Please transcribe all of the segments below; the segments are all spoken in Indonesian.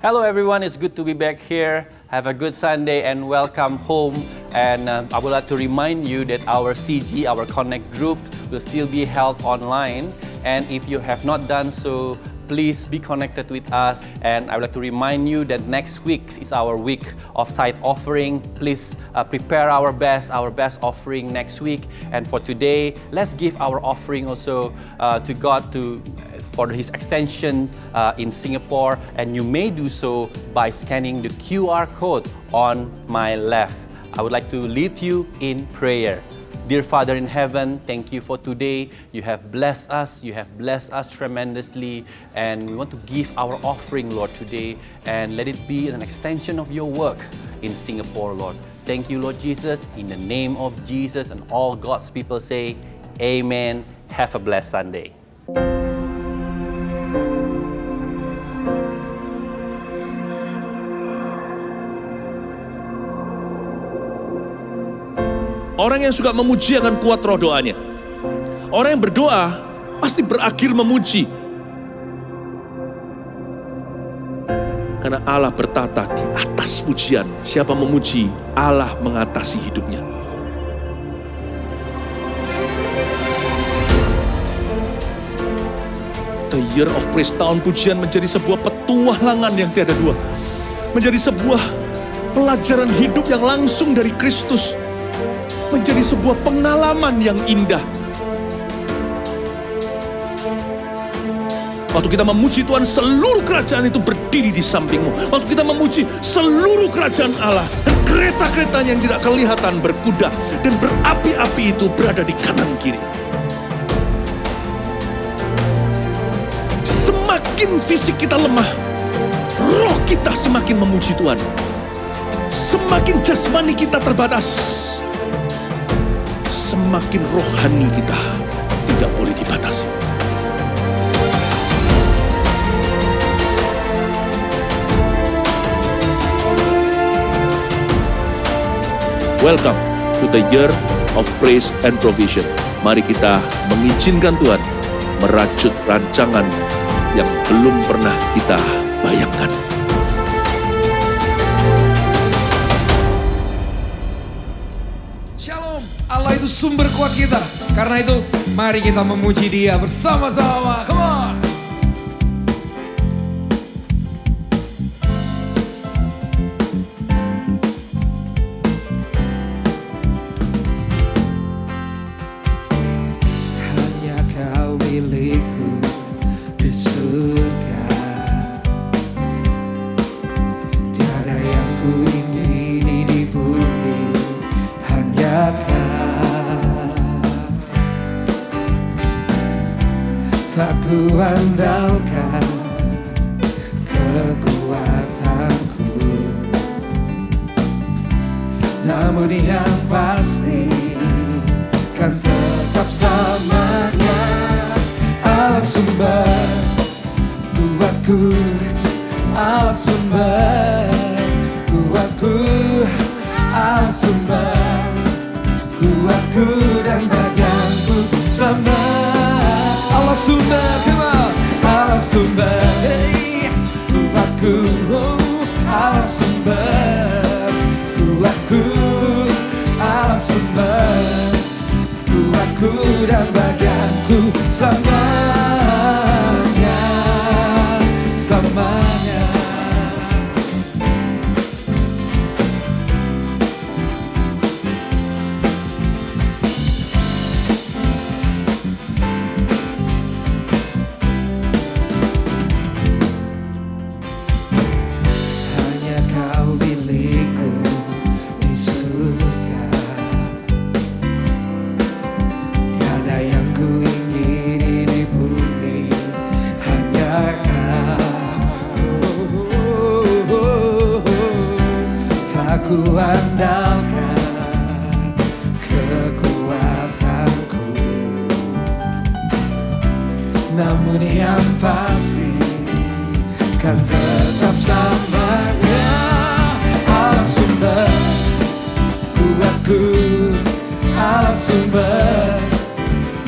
Hello everyone, it's good to be back here. Have a good Sunday and welcome home. And I would like to remind you that our CG, our Connect group, will still be held online. And if you have not done so, please be connected with us. And I would like to remind you that next week is our week of tithe offering. Please prepare our best offering next week. And for today, let's give our offering also to God for His extension in Singapore. And you may do so by scanning the QR code on my left. I would like to lead you in prayer. Dear Father in heaven, thank you for today. You have blessed us. You have blessed us tremendously. And we want to give our offering, Lord, today. And let it be an extension of your work in Singapore, Lord. Thank you, Lord Jesus. In the name of Jesus, and all God's people say, Amen. Have a blessed Sunday. Orang yang suka memuji akan kuat roh doanya. Orang yang berdoa pasti berakhir memuji. Karena Allah bertata di atas pujian. Siapa memuji, Allah mengatasi hidupnya. The Year of Praise, tahun pujian, menjadi sebuah petualangan yang tiada dua. Menjadi sebuah pelajaran hidup yang langsung dari Kristus. Menjadi sebuah pengalaman yang indah. Waktu kita memuji Tuhan, seluruh kerajaan itu berdiri di sampingmu. Waktu kita memuji, seluruh kerajaan Allah dan kereta-keretanya yang tidak kelihatan berkuda dan berapi-api itu berada di kanan kiri. Semakin fisik kita lemah, roh kita semakin memuji Tuhan. Semakin jasmani kita terbatas, semakin rohani kita tidak boleh dibatasi. Welcome to the Year of Praise and Provision. Mari kita mengizinkan Tuhan merajut rancangan yang belum pernah kita bayangkan. Allah itu sumber kuat kita. Karena itu, mari kita memuji Dia bersama-sama. Come on! Hanya Kau milikku di surga. Tiada yang ku ingini di bumi. Hanya Kau. Tak ku andalkan kekuatanku, namun yang pasti kan tetap selamanya. Allah sumber kuatku, Allah sumber kuatku, Allah sumber kuatku dan bagianku sama. Allah sumber, come on. Allah sumber, hey, kuatku, Allah sumber kuatku, Allah sumber kuatku dan bagianku selamanya, selamanya. Ku andalkan kekuatanku, namun yang pasti kan tetap selamanya. Allah sumber kuatku, Allah sumber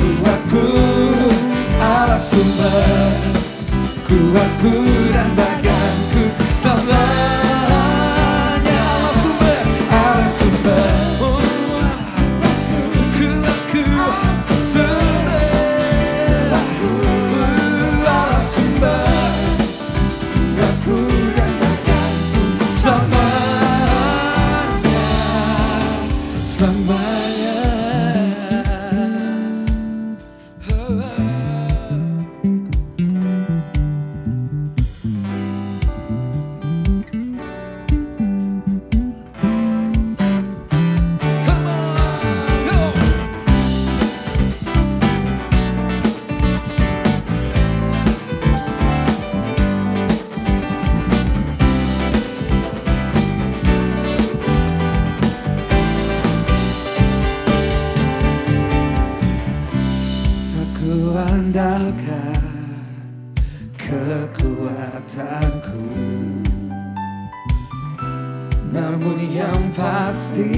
kuatku, Allah sumber kuatku dan bagianku. selamanya. Allah sumber, Allah sumber. Aku sumber, Allah sumber. Aku dan badanku selamanya, selamanya. Andalkan kekuatanku, namun yang pasti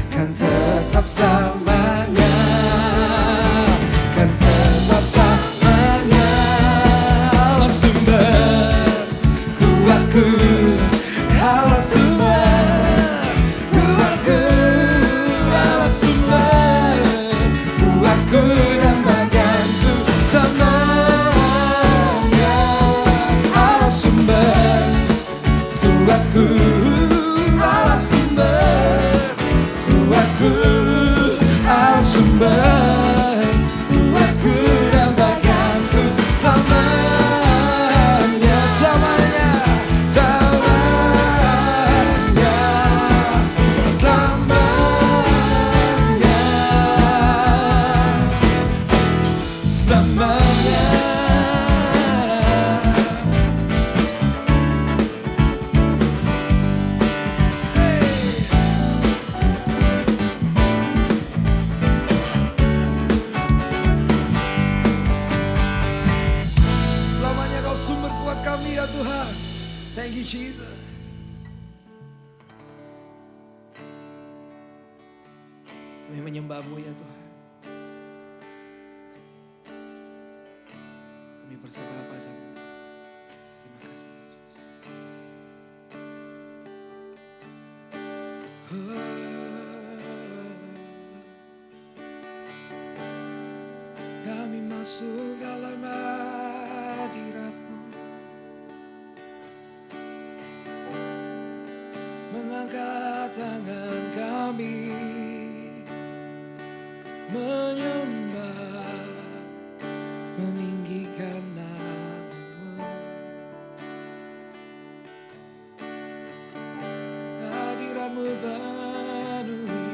kan tetap selamanya, kan tetap selamanya. Allah sumber kuatku, Allah sumber kuatku, Allah sumber kuatku dan badanku selamanya. Allah sumber kuatku, Allah sumber kuatku, Allah sumber kuatku dan badanku selamanya, selamanya, selamanya, selamanya, selamanya. Selamanya Kau sumber kuat kami ya Tuhan. Thank you Jesus. Kami menyembah-Mu ya Tuhan. Kami berserah padamu. Terima kasih Kami masuk dalam hadirat-Mu, mengangkat tangan kami, menyembah, meninggikan nama-Mu. Hadirat-Mu penuhi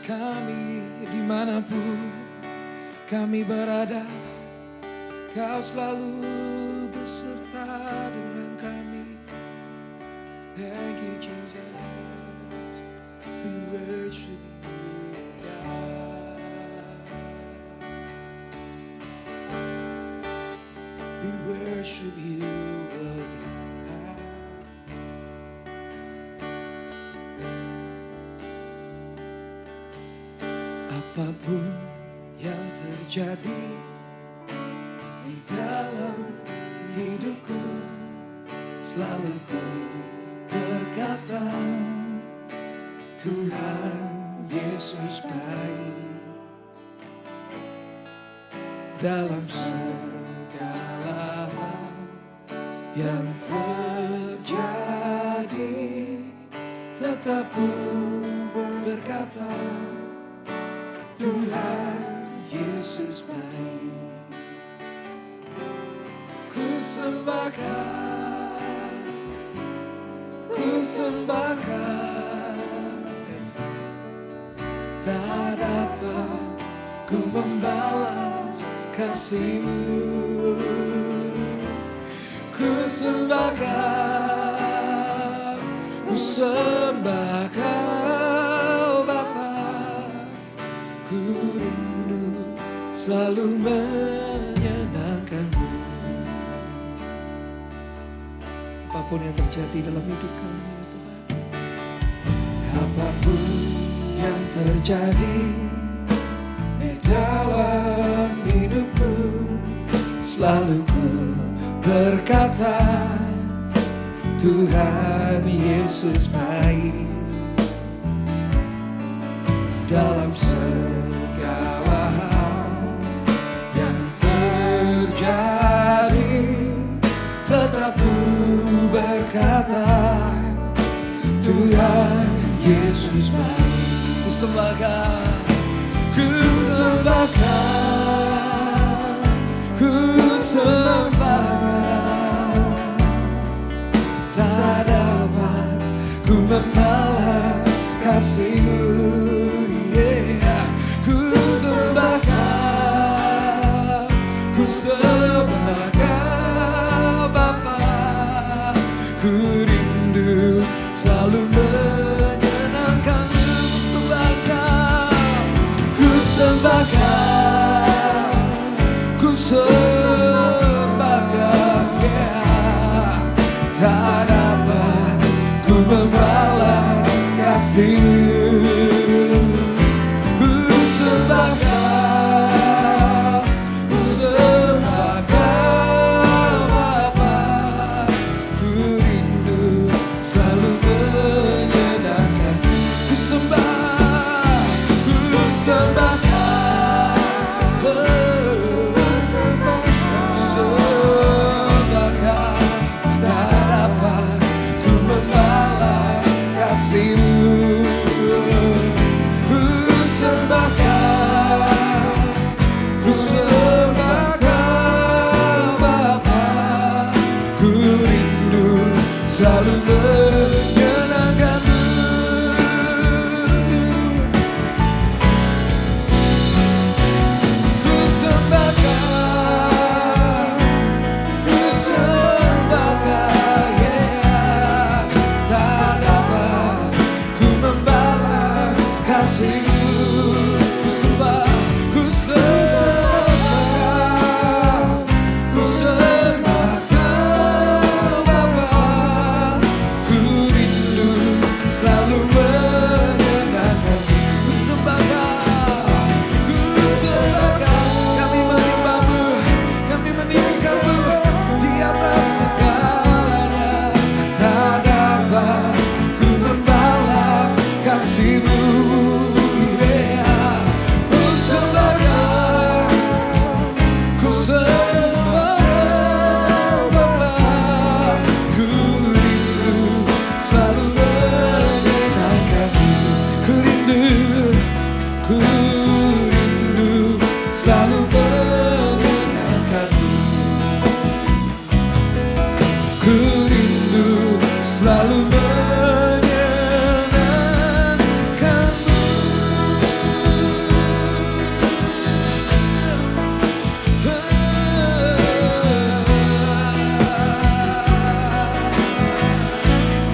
kami dimanapun kami berada. Kau selalu beserta dengan kami. Thank you Jesus. We worship you God. We worship you worthy God. Apapun yang terjadi di dalam hidupku, selalu ku berkata, Tuhan Yesus baik. Dalam segala hal yang terjadi, tetap ku berkata, Tuhan Yesus baik. Ku sembahkan, yes. Tak dapat ku membalas kasih-Mu. Ku sembahkan, ku sembah Kau Bapa. Ku rindu selalu menyenangkan-Mu. Apapun yang terjadi dalam hidup kami ya Tuhan, apapun yang terjadi di dalam hidupku, selalu ku berkata, Tuhan Yesus baik dalam segala hal yang terjadi. Tetap ku berkata, Tuhan Yesus baik. Ku sembahkan, ku sembahkan, ku sembahkan. Tak dapat ku membalas kasih-Mu, yeah. Ku sembahkan, ku sembahkan Bapa. Ku rindu selalu menyenangkan-Mu. Ku sembahkan, ku sembahkan, yeah. Tak dapat ku membalas kasih-Mu. Ku sembahkan, ku sembahkan Bapa. Ku rindu selalu menyenangkan. Ku sembah, ku sembahkan, sembahkan. Tak dapat ku membalas kasih-Mu. Ku sembahkan, ku sembahkan Bapa. Ku rindu selalu menyenangkan-Mu. Ku sembahkan, ku sembahkan, yeah. Tak dapat ku membalas kasih-Mu. Ku sembah, ku sembahkan, ku sembahkan Bapa. Ku rindu selalu menyenangkan. Ku sembahkan, ku sembahkan. Kami menyembah-Mu, kami meninggikan-Mu di atas segalanya. Tak dapat ku membalas kasih-Mu, yeah. Ku sembahkan, ku sembahkan Bapa. Ku rindu selalu menyenangkan-Mu. Ku rindu, ku rindu selalu menyenangkan-Mu. Ku rindu selalu menyenangkan-Mu.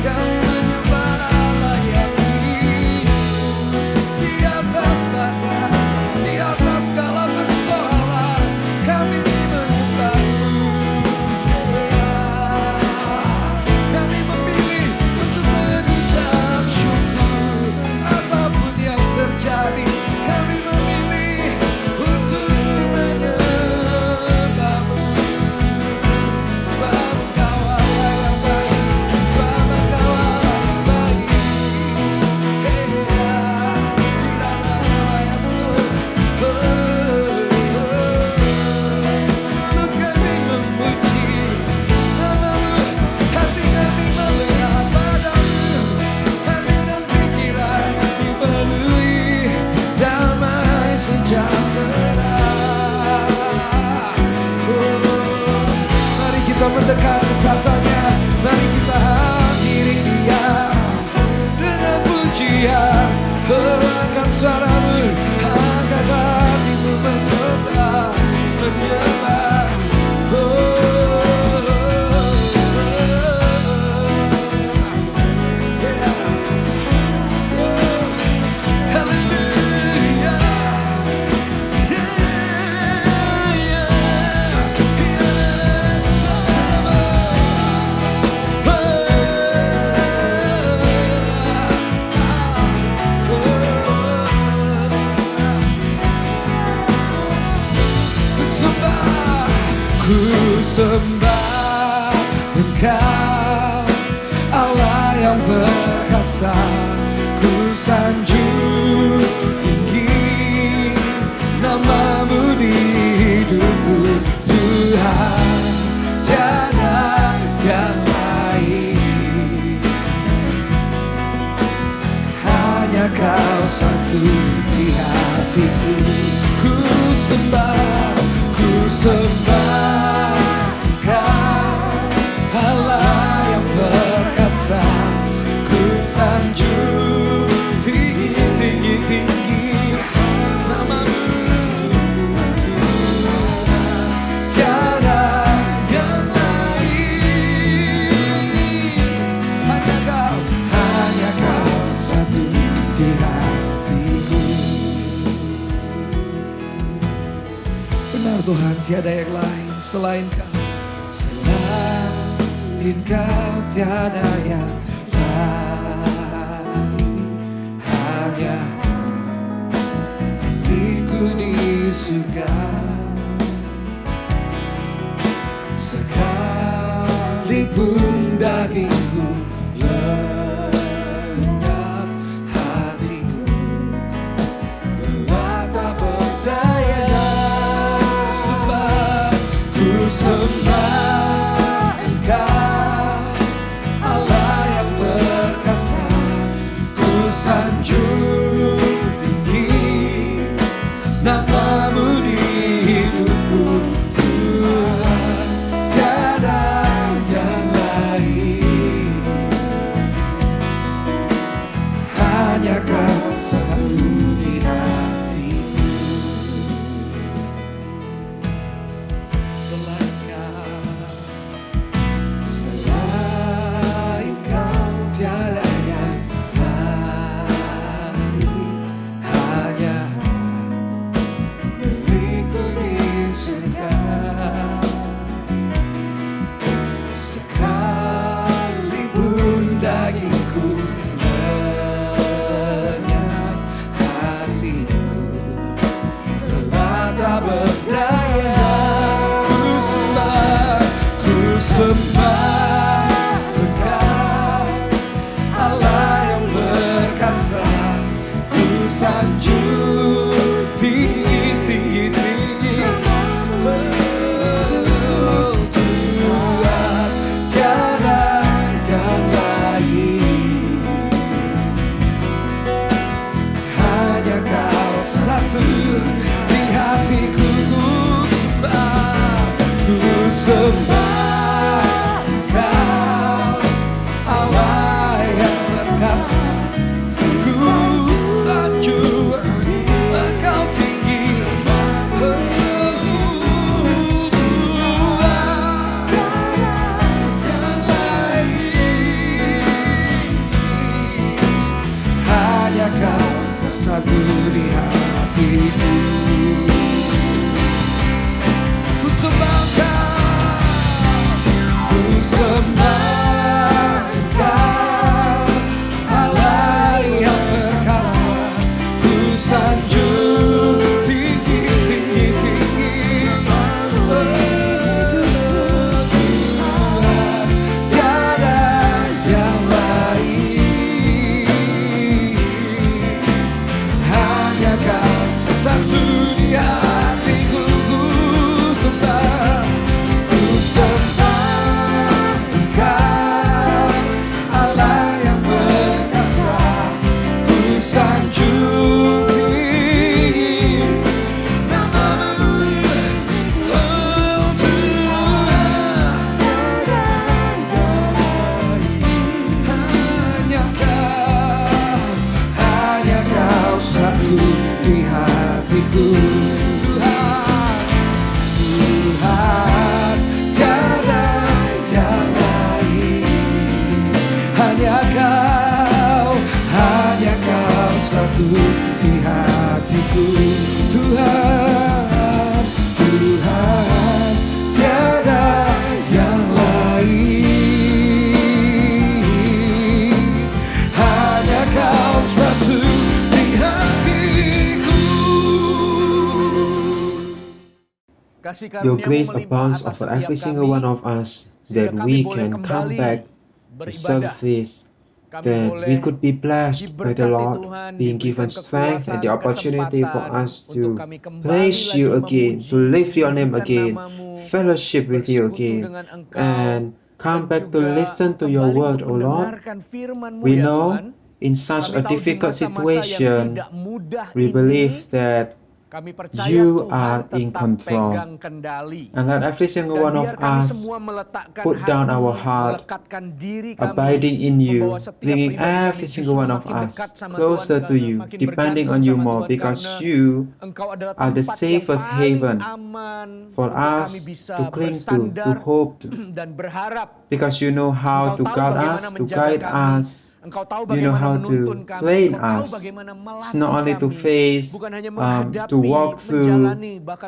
Kami menyembah layaknya di atas badan, di atas segala persoalan. Kami menyembah-Mu, yeah. Kami memilih untuk mengucap syukur apapun yang terjadi. Kami memilih untuk menyembah-Mu. Sebab Engkau Allah yang baik, sebab Engkau Allah yang baik, yeah. Di dalam nama Yesus, mulut kami memuji nama-Mu, hati kami melekat pada-Mu, hati dan pikiran dipenuhi damai sejahtera. Mari kita mendekat ke tatanya, mari kita hampiri Dia dengan pujian. Angkat suara-Mu, angkat hati-Mu menyembah, menyembah. Hallelujah, yeah, yeah, sama. Ku sembah Engkau, perkasa, ku sanjung tinggi namamu di hidupku Tuhan, tiada yang lain, hanya Kau satu di hatiku. Ku sembah Kau, Allah yang perkasa, ku sanjung tinggi namamu Tuhan, tiada yang lain, hanya Kau satu di hatiku. Benar Tuhan, tiada yang lain selain Kau. Selain Kau tiada yang lain, hanya milikku di surga. Sekalipun dagingku lenyap, hatiku lelah tak berdaya. Sebab ku sembah Engkau, Allah yang perkasa, ku sanjung tinggi namamu di hidupku Tuhan, tiada yang lain, hanya Kau satu di hatiku. Selain Kau tiada yang lain, hanya milikku di surga. Sekalipun dagingku lenyap, hatiku lelah tak berdaya. Ku sembah Engkau, Allah yang perkasa, ku sanjung tinggi oh, Tuhan, tiada yang lain, hanya Kau satu di hatiku. Ku sembah Kau, Allah yang perkasa, ku sanjung Engkau tinggi, oh Tuhan, yang lain, hanya Kau satu di hatiku. Ku sembah Engkau, Allah yang perkasa, ku sanjung tinggi oh Tuhan, tiada yang lain, hanya Kau satu di hatiku. Ku sembah Engkau, Allah yang perkasa, ku sanjung tinggi namamu oh Tuhan, hanya Kau satu di hatiku. Tuhan, tiada yang lain, hanya Kau satu di hatiku. Tuhan, tiada yang lain, hanya Kau satu di hatiku. Your grace abounds over every single one of us, that we can come back to service that we could be blessed by the Lord, being given strength and the opportunity for us to praise you again, to lift your name again, fellowship with you again, and come back to listen to your word, O Lord. We know in such a difficult situation, we believe that you are in control. And let every single one of us put down our heart, abiding in you, bringing every single one of us closer to you, depending on you more, because you are the safest haven for us to cling to hope to. Because you know how to guide us, to guide us. You know how to train us. It's not only to face, to walk through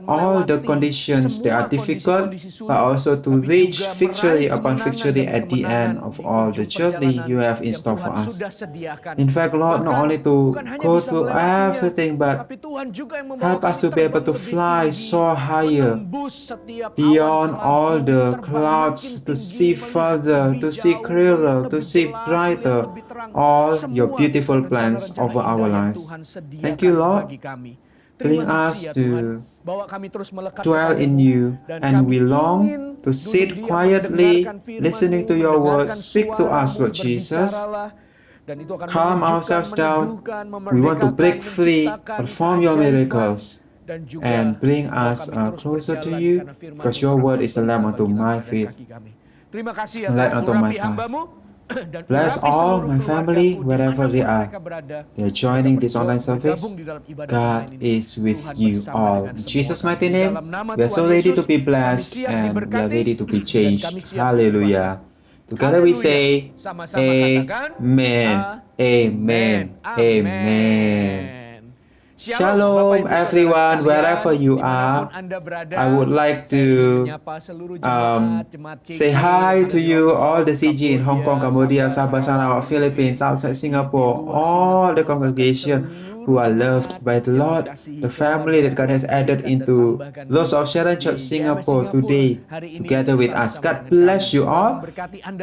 all the conditions that are difficult, but also to reach victory upon victory at the end of all the journey you have in store for us. In fact, Lord, not only to go through everything, but help us to be able to fly so higher, beyond all the clouds, to see further, to see clearer, to see brighter, all your beautiful plans over our lives. Thank you, Lord. Bring us to dwell in you, and we long to sit quietly, listening to your words. Speak to us, Lord Jesus. Calm ourselves down. We want to break free, perform your miracles, and bring us closer to you, because your word is a lamp unto my feet, a light unto my path. Bless all my family wherever they are. They are joining this online service. God is with you all. In Jesus' mighty name, we are so ready to be blessed and we are ready to be changed. Hallelujah. Together we say, Amen, Amen, Amen. Shalom everyone, wherever you are. I would like to say hi to you, all the CG in Hong Kong, Cambodia, Sabah, Sarawak, Philippines, outside Singapore, all the congregation who are loved by the Lord, the family that God has added into those of Sharon Church Singapore today, together with us. God bless you all,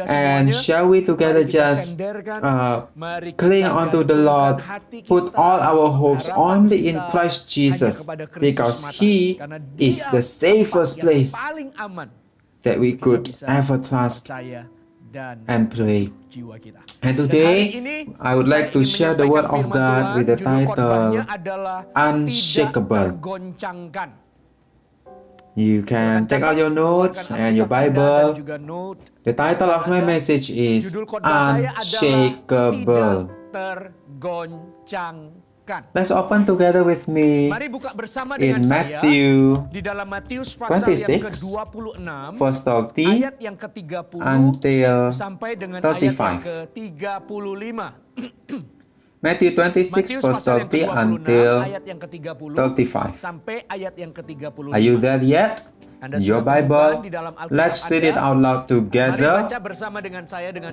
and shall we together just cling onto the Lord, put all our hopes only in Christ Jesus, because He is the safest place that we could ever trust and pray. And today, I would like to share the word of God with the title Unshakable. You can take out your notes and your Bible. The title of my message is Unshakable. Let's open together with me in Matthew 26, verse 30 until 35. Matthew 26, verse 30 until 35. Are you there yet? Your Bible, let's read it out loud together,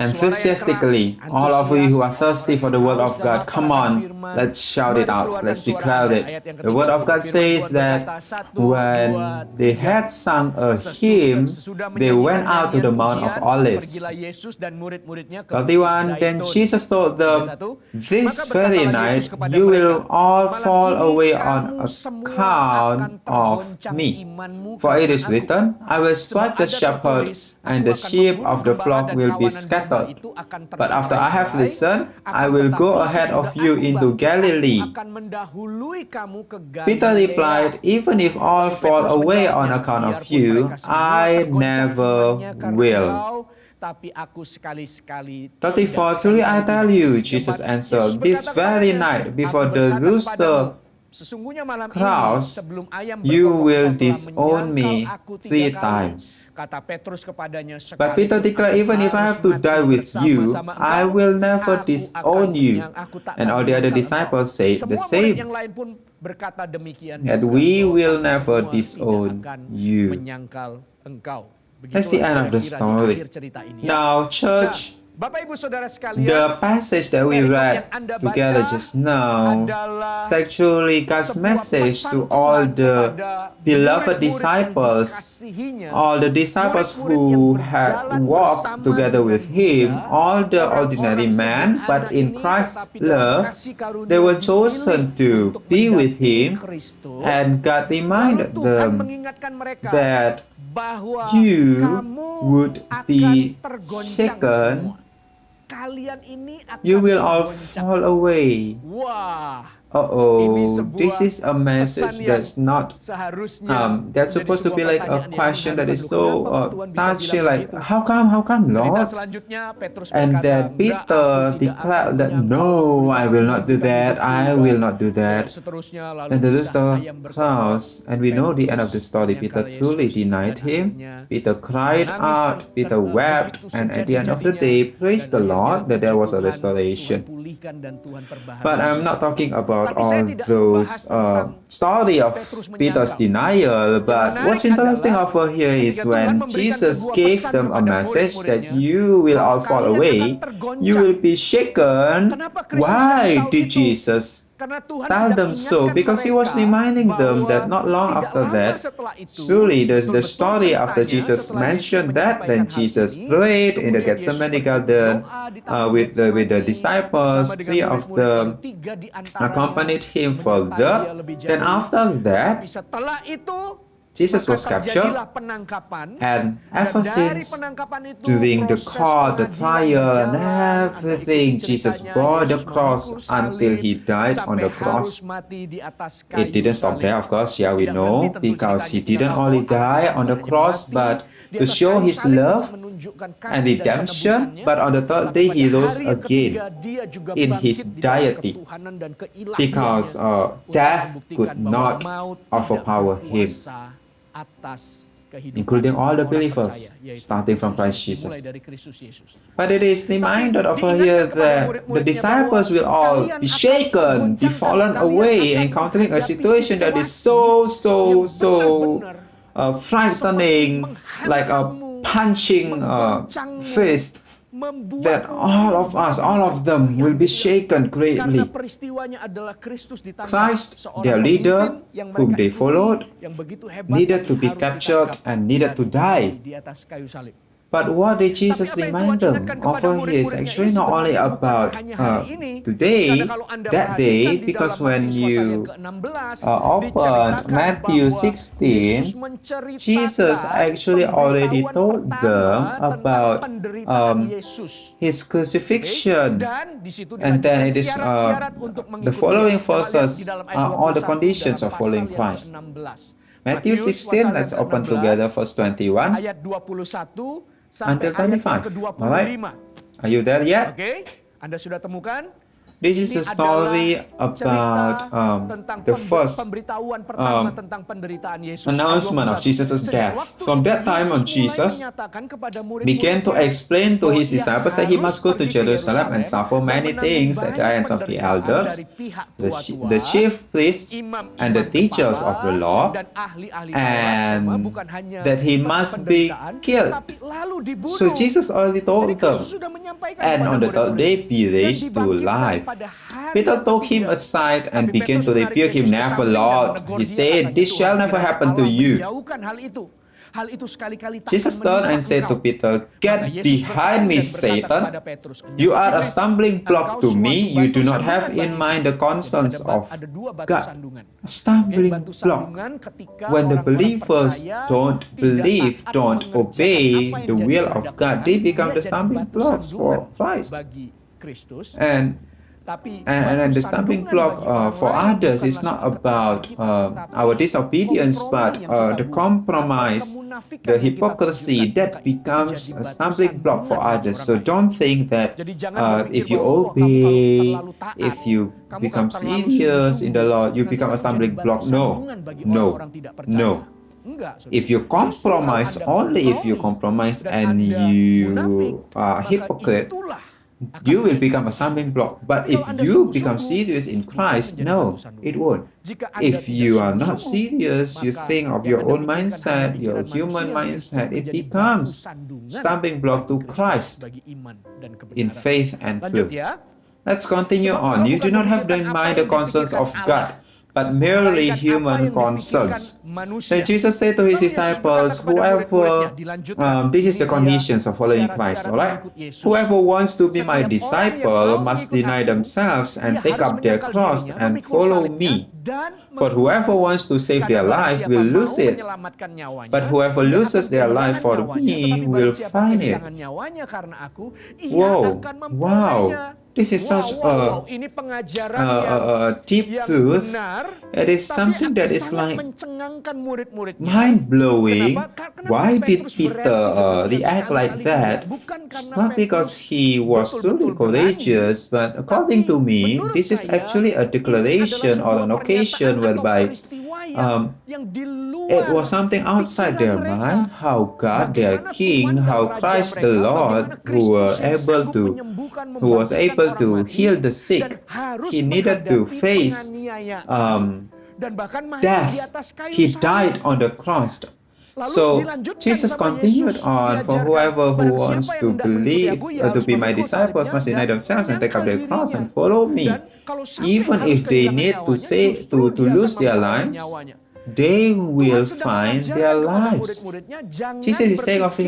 enthusiastically. All of you who are thirsty for the word of God, come on, let's shout it out, let's declare it. The word of God says that when they had sung a hymn, they went out to the Mount of Olives. 31, then Jesus told them, this very night you will all fall away on account of me. For it is written, I will strike the shepherd, and the sheep of the flock will be scattered. But after I have listened, I will go ahead of you into Galilee. Peter replied, even if all fall away on account of you, I never will. 34, truly I tell you, Jesus answered, this very night before the rooster crows, you will disown me 3 times. But Peter declared, even if I have to die with you, I will never disown you. And all the other disciples said the same, that we will never disown you. That's the end of the story. Now, church, Bapak Ibu Saudara sekalian, The passage that we perikop read yang Anda together baca just now adalah is actually God's sebuah message pesan to all Tuhan the kepada beloved murid-murid yang disciples, dikasihinya, all the disciples murid-murid yang who berjalan had walked bersama together dengan with Him, Dia, all the orang-orang ordinary men, but sederhana in ini, Christ's tetapi dalam love, kasih karunia they were dipilih chosen to untuk be with mendampingi Him, Kristus. and God Lalu reminded Tuhan them mengingatkan mereka that bahwa you kamu would akan be tergoncang shaken, semua. Kalian ini akan you will all tergoncang. fall away. Wah, ini Uh-oh, sebuah this is a message pesan yang that's not seharusnya that's menjadi supposed to sebuah be like a pertanyaan yang question that mengharukan. is Loh, so kenapa Tuhan bisa touchy, bilang like begitu? how come Cerita Lord? selanjutnya Petrus And berkata, then "Enggak, Peter aku tidak declared akan that menyangkal no, memberikan I will not do memberikan that, hidup I tunggal." will not do Dan that. seterusnya, lalu And the kisah rooster ayam berkokok. crows, and we know the end of the story. Peter menyangkal truly Yesus, denied dan him. akhirnya Peter cried menangis out, Peter wept, begitu and at the end of the sejadi-jadinya, day, praised dan the Lord akhirnya that there was a puji Tuhan, restoration. Tuhan pulihkan dan Tuhan perbaharui But I'm dia. not talking about Tapi saya all tidak those membahas tentang story of Petrus Peter's menyangkal. denial. But menarik what's interesting adalah over here is ketika Tuhan when memberikan Jesus sebuah gave pesan them a kepada message that murid-muridnya, you will all bahwa fall kalian away, akan tergoncang. you will be shaken. Kenapa Kristus Why kasih tahu did itu? Jesus Karena Tuhan tell sedang them so? ingatkan Because he was mereka reminding them bahwa that not long tidak after lama that, setelah itu, surely the betul-betul story after ceritanya, Jesus setelah Yesus mentioned that, menyampaikan then hal Jesus ini, prayed in the kemudian Yesus Gethsemane berdoa garden di Taman with the Getsemani disciples, bersama dengan three of murid-murid, them lalu 3 di antaranya accompanied him menyertai further. dia lebih Then jauh. after that, Tetapi setelah itu Jesus maka was captured, terjadilah penangkapan, and dan ever dari since, penangkapan itu during the proses court, the pengadilan trial, and berjalan. everything, Anda ikuti Jesus ceritanya, bore the Yesus cross memikul salib until he died on sampai the harus cross. mati di atas kayu It didn't stop salib. there, of course, yeah, we Tidak know, berhenti tentu because he ceritanya. Kita didn't tahu only bahwa Allah die itu on bukan the hanya cross, mati but di to atas show kayu his salib love untuk menunjukkan and kasih dan redemption, penebusannya, but on the third tapi day pada he rose hari yang again ketiga, dia juga in bangkit his di dalam deity, ketuhanan dan keilahiannya because untuk death membuktikan could bahwa not maut overpower tidak him, berkuasa atas kehidupan including all the orang believers, percaya, yaitu starting from Christ Kristus, Jesus. dimulai dari Kristus Yesus. But it is reminded over diingatkan here kepada that the murid-muridnya disciples bahwa will all kalian be akan shaken, be tergoncangkan, fallen kalian away, akan encountering a menghadapi situation that is situasi yang benar-benar frightening, seperti like a menghantammu, punching menggoncangmu, fist, that membuatmu all of us, all of them will be shaken karena greatly. peristiwanya adalah Kristus ditangkap, Christ, seorang their leader, pemimpin yang whom mereka they ikuti, followed, yang begitu hebat, needed tapi to be harus captured ditangkap and needed dan to die. mati di atas kayu salib. But what did Jesus Tapi apa yang remind Tuhan them ingatkan kepada over here is murid-muridnya actually ini not only sebenarnya bukan about hanya hari ini. today, Karena kalau Anda that perhatikan day, di because dalam when Matius pasal yang you ke-16, opened diceritakan Matthew bahwa 16, Yesus menceritakan Jesus actually already pemberitahuan told them pertama tentang about penderitaan Yesus. his crucifixion. Dan di situ And then dilanjutkan it is syarat-syarat untuk the mengikuti following dia. Kita lihat verses di dalam ayat are all the 21 conditions dalam of following pasal yang Christ. ke-16. Matthew Matius 16, pasal let's yang open ke-16, together verse 21 ayat 21 sampai until ayat yang 25. ke-25. Alright, are you there yet? Oke, Anda sudah temukan? This is Ini a story adalah cerita about tentang the first pemberitahuan pertama tentang penderitaan Yesus. announcement of Jesus' Sejak death. waktu From itu, that time on, Yesus mulai Jesus menyatakan kepada began to murid-muridnya explain to bahwa his ia disciples that he harus must go to pergi ke Jerusalem and suffer dan many menanggung things at the banyak hands of the penderitaan elders, dari pihak the tua-tua, chief priests, imam-imam and the teachers kepala, of the law, dan ahli-ahli Taurat, and bukan hanya that he must be penderitaan, killed. tapi lalu dibunuh. So Jesus already Jadi told them. Kristus sudah menyampaikan And kepada on the third day murid-murid, be dan raised to dibangkitkan life. pada hari Peter yang took him ketiga. aside and Tapi began Petrus to menarik rebuke him. Yesus ke Never, samping dan Lord. menegur He dia, said, katanya, this shall "Tuhan, never kiranya happen to Allah you. menjauhkan hal itu. Hal itu sekali-kali tak Jesus akan turned and menimpa said to engkau." Peter, Maka get Yesus behind me, berpaling dan berkata Satan. kepada Petrus, You are a "Iblis, stumbling block engkau to suatu me. You batu do not have sandungan in bagiku." mind the Jadi concerns of ada dua batu God. sandungan. A stumbling Batu block. sandungan ketika When the orang-orang believers percaya don't tidak believe, taat don't mengerjakan obey apa yang the jadi will of kehendak God, Tuhan, they become dia the jadi stumbling batu blocks for sandungan Christ. bagi Kristus. And Tapi then batu the stumbling sandungan block bagi orang for lain others is bukanlah not soal about ketaatan kita, tetapi our disobedience, kompromi but yang kita the buat, compromise, atau kemunafikan the yang kita hypocrisy tunjukkan, that maka itu becomes jadi a batu stumbling block for sandungan bagi others. orang So lain. don't think that Jadi jangan berpikir if you bahwa, "Wah, kamu kalau obey, terlalu taat, if you kamu become kalau terlalu serious in the sungguh-sungguh, Lord, you nanti become a kamu jadi stumbling batu block." No, sandungan bagi no, orang-orang tidak percaya. no. Enggak, saudara. If you Justru kalau compromise, Anda only if you kompromi compromise dan and Anda you munafik, are maka hypocrite, itulah you will become a stumbling block. But if you become serious in Christ, no, it won't. If you are not serious, you think of your own mindset, your human mindset, it becomes stumbling block to Christ in faith and truth. Let's continue on. You do not have in mind the concerns of God, but merely human concerns. Then Jesus said to his disciples, whoever, this is the conditions of following Christ, alright? Whoever wants to be my disciple must deny themselves and take up their cross and follow me. For whoever wants to save their life will lose it, but whoever loses their life for me will find it. Whoa, wow. This is such a deep truth. It is something that is like mind-blowing. Why did Peter react like that? It's not because he was truly courageous, but according to me, this is actually a declaration or an occasion whereby it was something outside their mind, how God, their King, how Christ the Lord, who was able to heal the sick, he needed to face death. He died on the cross. So Jesus continued on, for whoever who wants to believe to be my disciples must deny themselves and take up their cross and follow me. Even if they need to lose their lives, they will find their lives. Jesus is saying over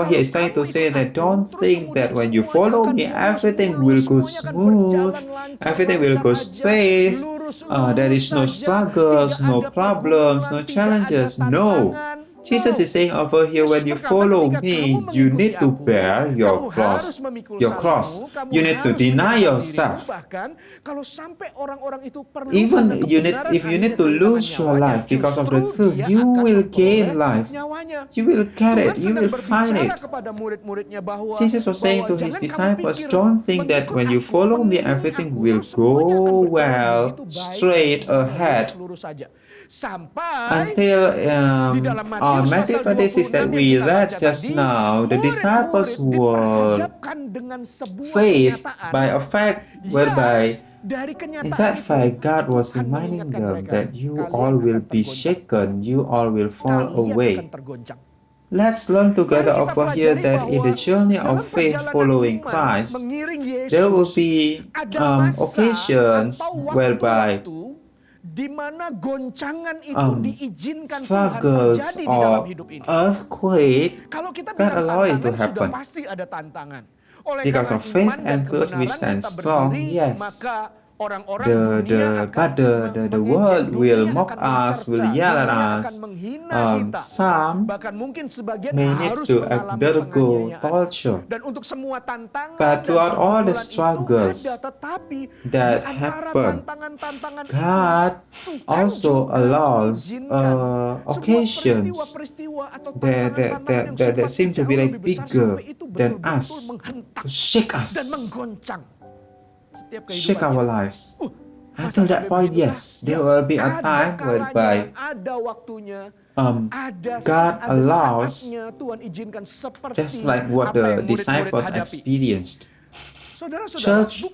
here is trying to say that don't think that when you follow me, everything will go smooth, everything will go straight, there is no struggles, no problems, no challenges. No. Jesus is saying over here, when you follow me, you need to bear your cross. You need to deny yourself. Even if you need to lose your life because of the truth, you will gain life. You will get it. You will find it. Jesus was saying to his disciples, don't think that when you follow me, everything will go well, straight ahead. Until Matthew 26 that we read just now, the disciples were faced by a fact whereby, in that fact, God was reminding them that you all will be shaken, you all will fall away. Let's learn together over here that in the journey of faith following Christ, there will be occasions whereby struggles or earthquake, God allow it to happen. Because of faith and truth we stand strong, yes. The world will mock us, will yell at us. Some may need to undergo torture. But throughout all the struggles that happen, God also allows occasions that seem to be like bigger than us, to shake us. Shake our lives. Until that point, yes, there will be a time whereby God allows, just like what the disciples experienced. Church,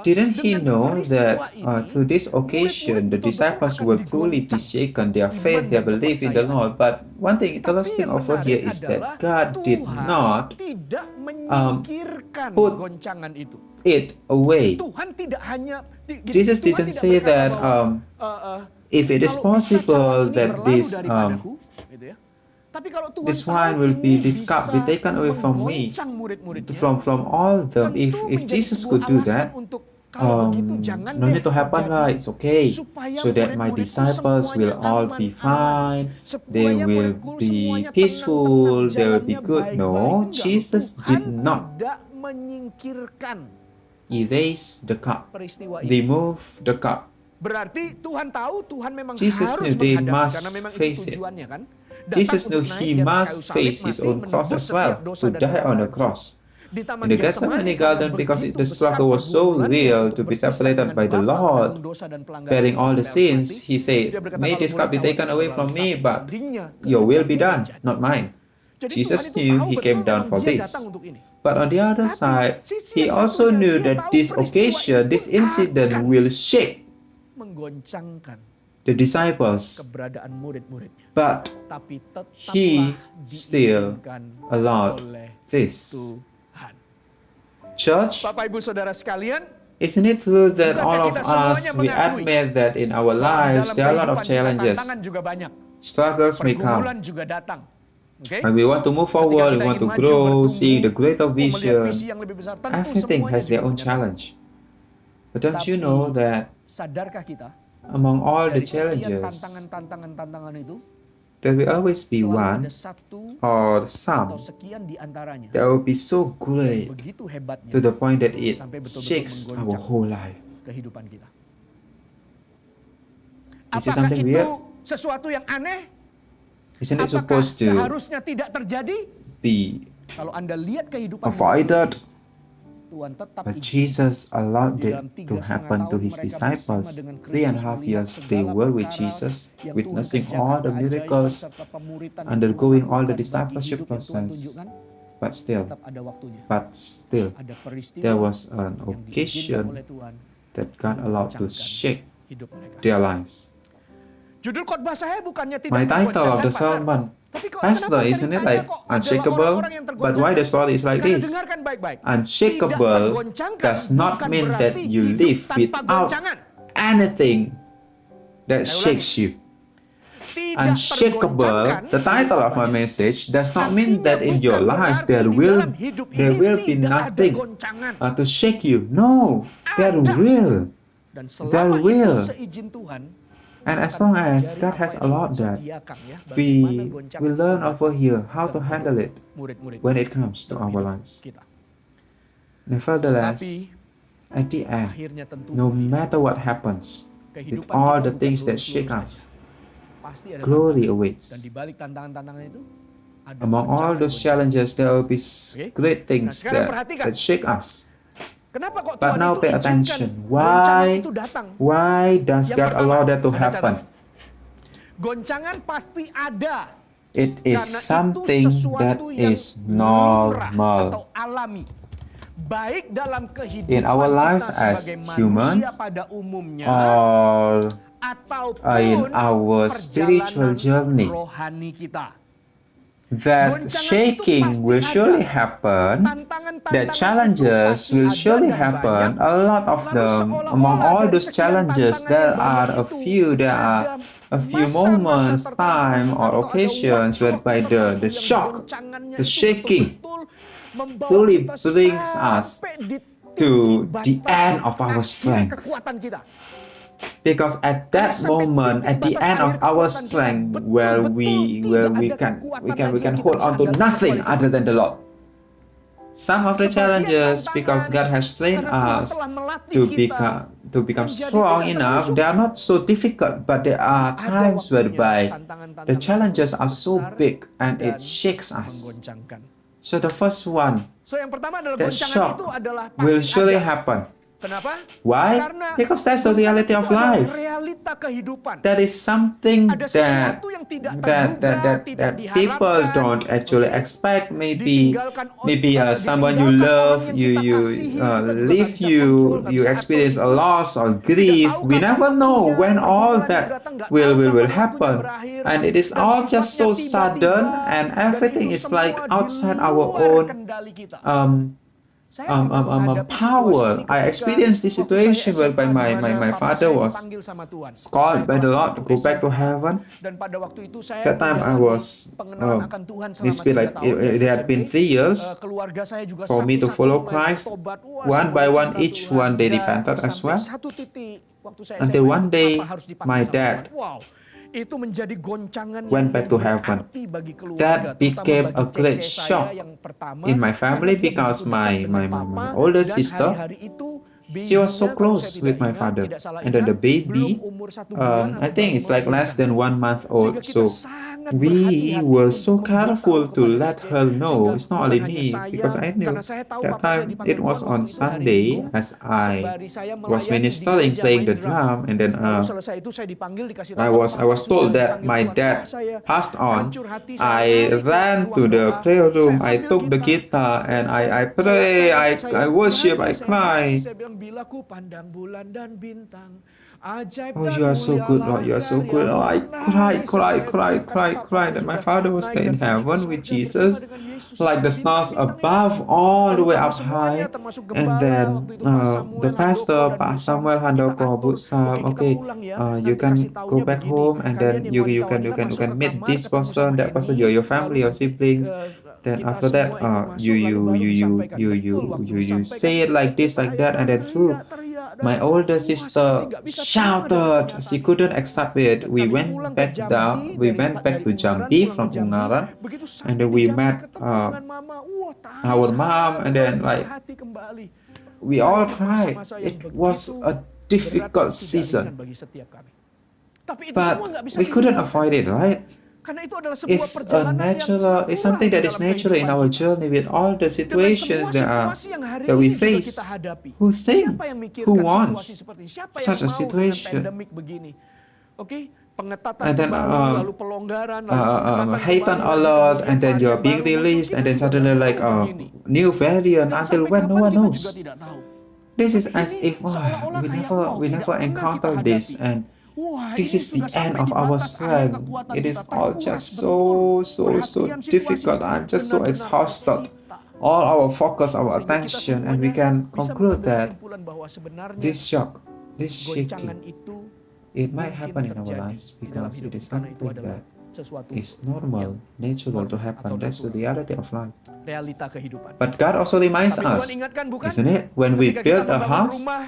didn't he know that through this occasion the disciples will truly be shaken, their faith, their belief in the Lord? But one thing, interesting over here is that God did not put it away. Jesus didn't say that if it is possible that this wine will be, this cup be taken away from me, from all of them. If Jesus could do that, no need to happen lah, it's okay. So that my disciples will all be fine, they will be peaceful, they will be good. No, Jesus did not erase the cup, remove the cup. Jesus knew they must face it. Jesus knew he must face his own cross as well, to die on the cross. In the Gethsemane garden, because the struggle was so real to be separated by the Lord, bearing all the sins, he said, may this cup be taken away from me, but your will be done, not mine. Jadi Jesus Tuhan itu knew tahu he betul came down memang for dia this. datang untuk ini. But on the other Tapi side, sisi he yang also satunya, knew dia that tahu this peristiwa occasion, itu this incident akan will shake menggoncangkan the disciples. keberadaan murid-muridnya. But Tapi he tetaplah still diizinkan allowed oleh this. Tuhan. Church, Bapak Ibu Saudara sekalian, isn't it true that bukankah all of kita us, semuanya we mengakui admit that in our bahwa lives, dalam there are a lot of kehidupan kita challenges. tantangan juga banyak. Struggles may Pergumulan come. juga datang. Oke? When we want to move Ketika forward, we kita want ingin to maju, grow, bertumbuh, see the greater melihat vision. visi yang lebih besar, tentu Everything semuanya has their juga own punya challenge. But don't Tapi you know that sadarkah kita among all the dari sekian challenges, tantangan itu there will always be selalu one ada satu or atau some sekian di antaranya that will be so great begitu hebatnya to the point that it sampai betul-betul shakes our menggoncang whole life. kehidupan kita. Is it Apakah something itu weird? sesuatu yang aneh? Isn't it Apakah supposed to seharusnya tidak terjadi? be Kalau Anda lihat kehidupan avoided? Tuhan tetap But izin. Jesus allowed Di it dalam to 3,5 happen to tahun his mereka disciples. bersama dengan 3.5 Kristus years melihat they were with segala Jesus, perkara yang witnessing Tuhan all the kerjakan, miracles, keajaiban serta pemuritan yang undergoing Tuhan all the lakukan bagi discipleship hidup yang Tuhan process. tunjukkan, But still, tetap ada waktunya. ada Ada peristiwa there was an yang diizinkan occasion oleh Tuhan that God allowed to menggoncangkan shake hidup mereka. their lives. Judul khotbah saya bukannya tidak My title of the menggoncangkan, Pastor. sermon, Tapi kok Pastor, kenapa isn't it ceritanya like kok adalah unshakable? orang-orang yang But why the story is like Karena this? dengarkan baik-baik. Tidak Unshakable tergoncangkan does not bukan mean berarti that you hidup live tanpa without goncangan. anything that Saya ulangi. shakes you. Tidak Unshakable, tergoncangkan the title of my kehidupannya. message does not mean Artinya that in your bukan lives berarti there di will dalam hidup ini be tidak ada nothing goncangan. to shake you. No, there Ada. will. Dan There selama will. itu seizin Tuhan, And as akan long as mengajari God apa has yang allowed Tuhan that, sediakan ya, bagaimana we goncangan will learn itu over here how to dalam handle it hidup murid-murid when it comes to dalam our hidup lives. kita. Nevertheless, Tapi at the end, akhirnya tentu no mulia. matter what happens, with Kehidupan all kita the bukan things that lurus-lurus shake saja. us, Pasti ada glory tantangan. Dan awaits. di balik tantangan-tantangan itu ada Among all those goncangan-goncangan. challenges, there will be Oke. great things Nah, sekarang that, perhatikan. that shake us. Kenapa kok But Tuhan now itu pay izinkan attention. goncangan Why? itu datang? Why does Yang God pertama, allow that to Anda happen? catat. Goncangan pasti ada. It is Karena something itu sesuatu that yang is lumrah atau normal. alami. Baik dalam kehidupan In our lives kita as sebagai manusia humans, pada umumnya or ataupun in our spiritual perjalanan journey. rohani kita. That Goncangan itu shaking pasti will ada. surely happen. Tantangan-tantangan That itu challenges pasti will ada surely dan happen. banyak. A lot of Lalu them. seolah-olah Among all dari those sekian challenges, tantangan there yang banyak are a itu, few. There are ada a few masa-masa moments, tertentu time, or atau ada occasions waktu-waktu whereby the tertentu yang shock, goncangannya the itu shaking, betul-betul membawa truly kita brings us sampai di to titik the batas end of our akhir strength. kekuatan kita. Because at that Sampai moment, titik at the batas end of akhir our kekuatan kita, strength, where we betul-betul tidak can ada kekuatan we lagi can yang hold kita on to bisa andalkan nothing kecuali other Tuhan. than the Lord. Some of the Sebagian challenges, tantangan, because God has trained karena Tuhan us telah melatih to kita become menjadi strong tidak enough, terlalu they are not so difficult, but there are Ada times waktunya whereby tantangan-tantangan the challenges itu are so besar big and dan it shakes us. menggoncangkan. So the first one, So yang pertama adalah that goncangan shock itu adalah will pasti surely ada. happen. Kenapa? Why? Karena Because that's the goncangan reality itu of adalah life. realita kehidupan. That is something Ada that sesuatu yang tidak terduga, tidak people diharapkan, don't actually oke? expect. Maybe Ditinggalkan someone you ditinggalkan love, orang yang kita kasihi, kita juga leave nggak bisa you, kontrol, nggak you bisa experience atur a itu. loss or Tidak grief. tahu We kapan never know waktunya, when all pergumulan that itu datang, nggak will tahu kapan happen, waktunya berakhir, and it is dan all just so sifatnya sudden, tiba-tiba, and dan everything itu is like semua di outside our luar own kendali kita. Saya power. pernah menghadapi situasi ini I ketika experienced this waktu saya situation SMA whereby di mana my papa father saya was dipanggil sama Tuhan. called Saya by the kelas Lord to 1 go back to SMA, heaven. dan pada waktu itu saya That time I menjalani was pengenalan akan Tuhan selama it's been 3 like tahun dari it had been SMP. 3 years Keluarga saya juga for me to satu-satu follow mulai Christ. bertobat. Wah, One by semua one, cinta each Tuhan. one they Dan repented as sampai well. satu titik waktu saya Until SMA, one day, papa harus dipanggil my sama dad Tuhan. Wow, itu menjadi goncangan went yang back to heaven. berarti bagi keluarga, That terutama became bagi a great cece saya shock yang pertama, in my family karena dia because begitu dekat dengan my papa, older dan sister, hari-hari itu she was so babynya, kalau close saya tidak with my ingat, father. tidak salah And then the ingat, baby, belum umur 1 bulan I atau think baru it's like less melahirkan. than 1 month Sehingga old. kita So sangat sangat we berhati-hati were untuk so careful memberitahu to kepada let Ece, her know. sehingga It's not bukan only hanya me, saya, because I knew karena saya tahu that papa saya time dipanggil it was Tuhan on waktu itu hari Sunday Minggu, as I sembari saya was melayani di ministering, gereja playing main the drum, and then Lalu selesai itu saya dipanggil, dikasih tahu I kalau was papa sudah told that dipanggil my Tuhan. dad Wah, saya passed on. hancur hati, saya I lari ke ran ruang to the doa, prayer room. saya I ambil took the guitar and I pray. I worship. I cry. Saya bilang, bila ku pandang bulan dan bintang, ajaib Oh, dan you are so good, Lord. You are so good. Oh, I cried that my father was there in heaven with Jesus, like the stars above, all the way up high. And then the pastor, Pak Samuel Handoko, Butsam, okay, you can go back home, and then you can meet this person, that person, your family, your siblings. Then after that, you say it like this, like that, and then my older sister shouted. She couldn't accept it. We went back down. We went back to Jambi from Ungaran, and then we met our mom, and then like we all cried. It was a difficult season, but we couldn't avoid it, right? Karena itu adalah sebuah It's a perjalanan natural. yang It's something that natural is dalam natural in kehidupan our kita. journey with all the Dengan situations semua that situasi yang hari we ini juga face. kita hadapi. Who think? Siapa yang mikirkan Who situasi wants seperti ini? Siapa such yang a mau dengan situation? pandemik begini? Oke, pengetatan And then, kembali, lalu pelonggaran, lalu pengetatan heighten kembali, alert, lalu and then you're varian being baru muncul. released, and Kita then juga suddenly nggak like tahu begini. new variant. Dan Until sampai when, no kapan one kita knows. juga tidak tahu. This is Tapi as ini if seolah-olah we kayak, never wow, we tidak never pernah encounter kita this, hadapi. and Wah, this ini is the sudah end sampai of di our batas akhir strength. kekuatan It kita, is all terkuras just betul. so Perhatian situasi difficult. itu I'm just so benar-benar exhausted. tersita. All our focus, our Sehingga kita attention, and we semuanya can bisa conclude mengambil that kesimpulan bahwa sebenarnya this shock, this goncangan shaking, itu it might mungkin happen in our terjadi lives di dalam because hidup it is karena itu something adalah that sesuatu is normal, natural to normal happen. atau That's the natural. reality of life. realita kehidupan. But God also reminds Tapi us, Tuhan ingatkan bukan? isn't it? When we Ketika kita build a membangun house rumah,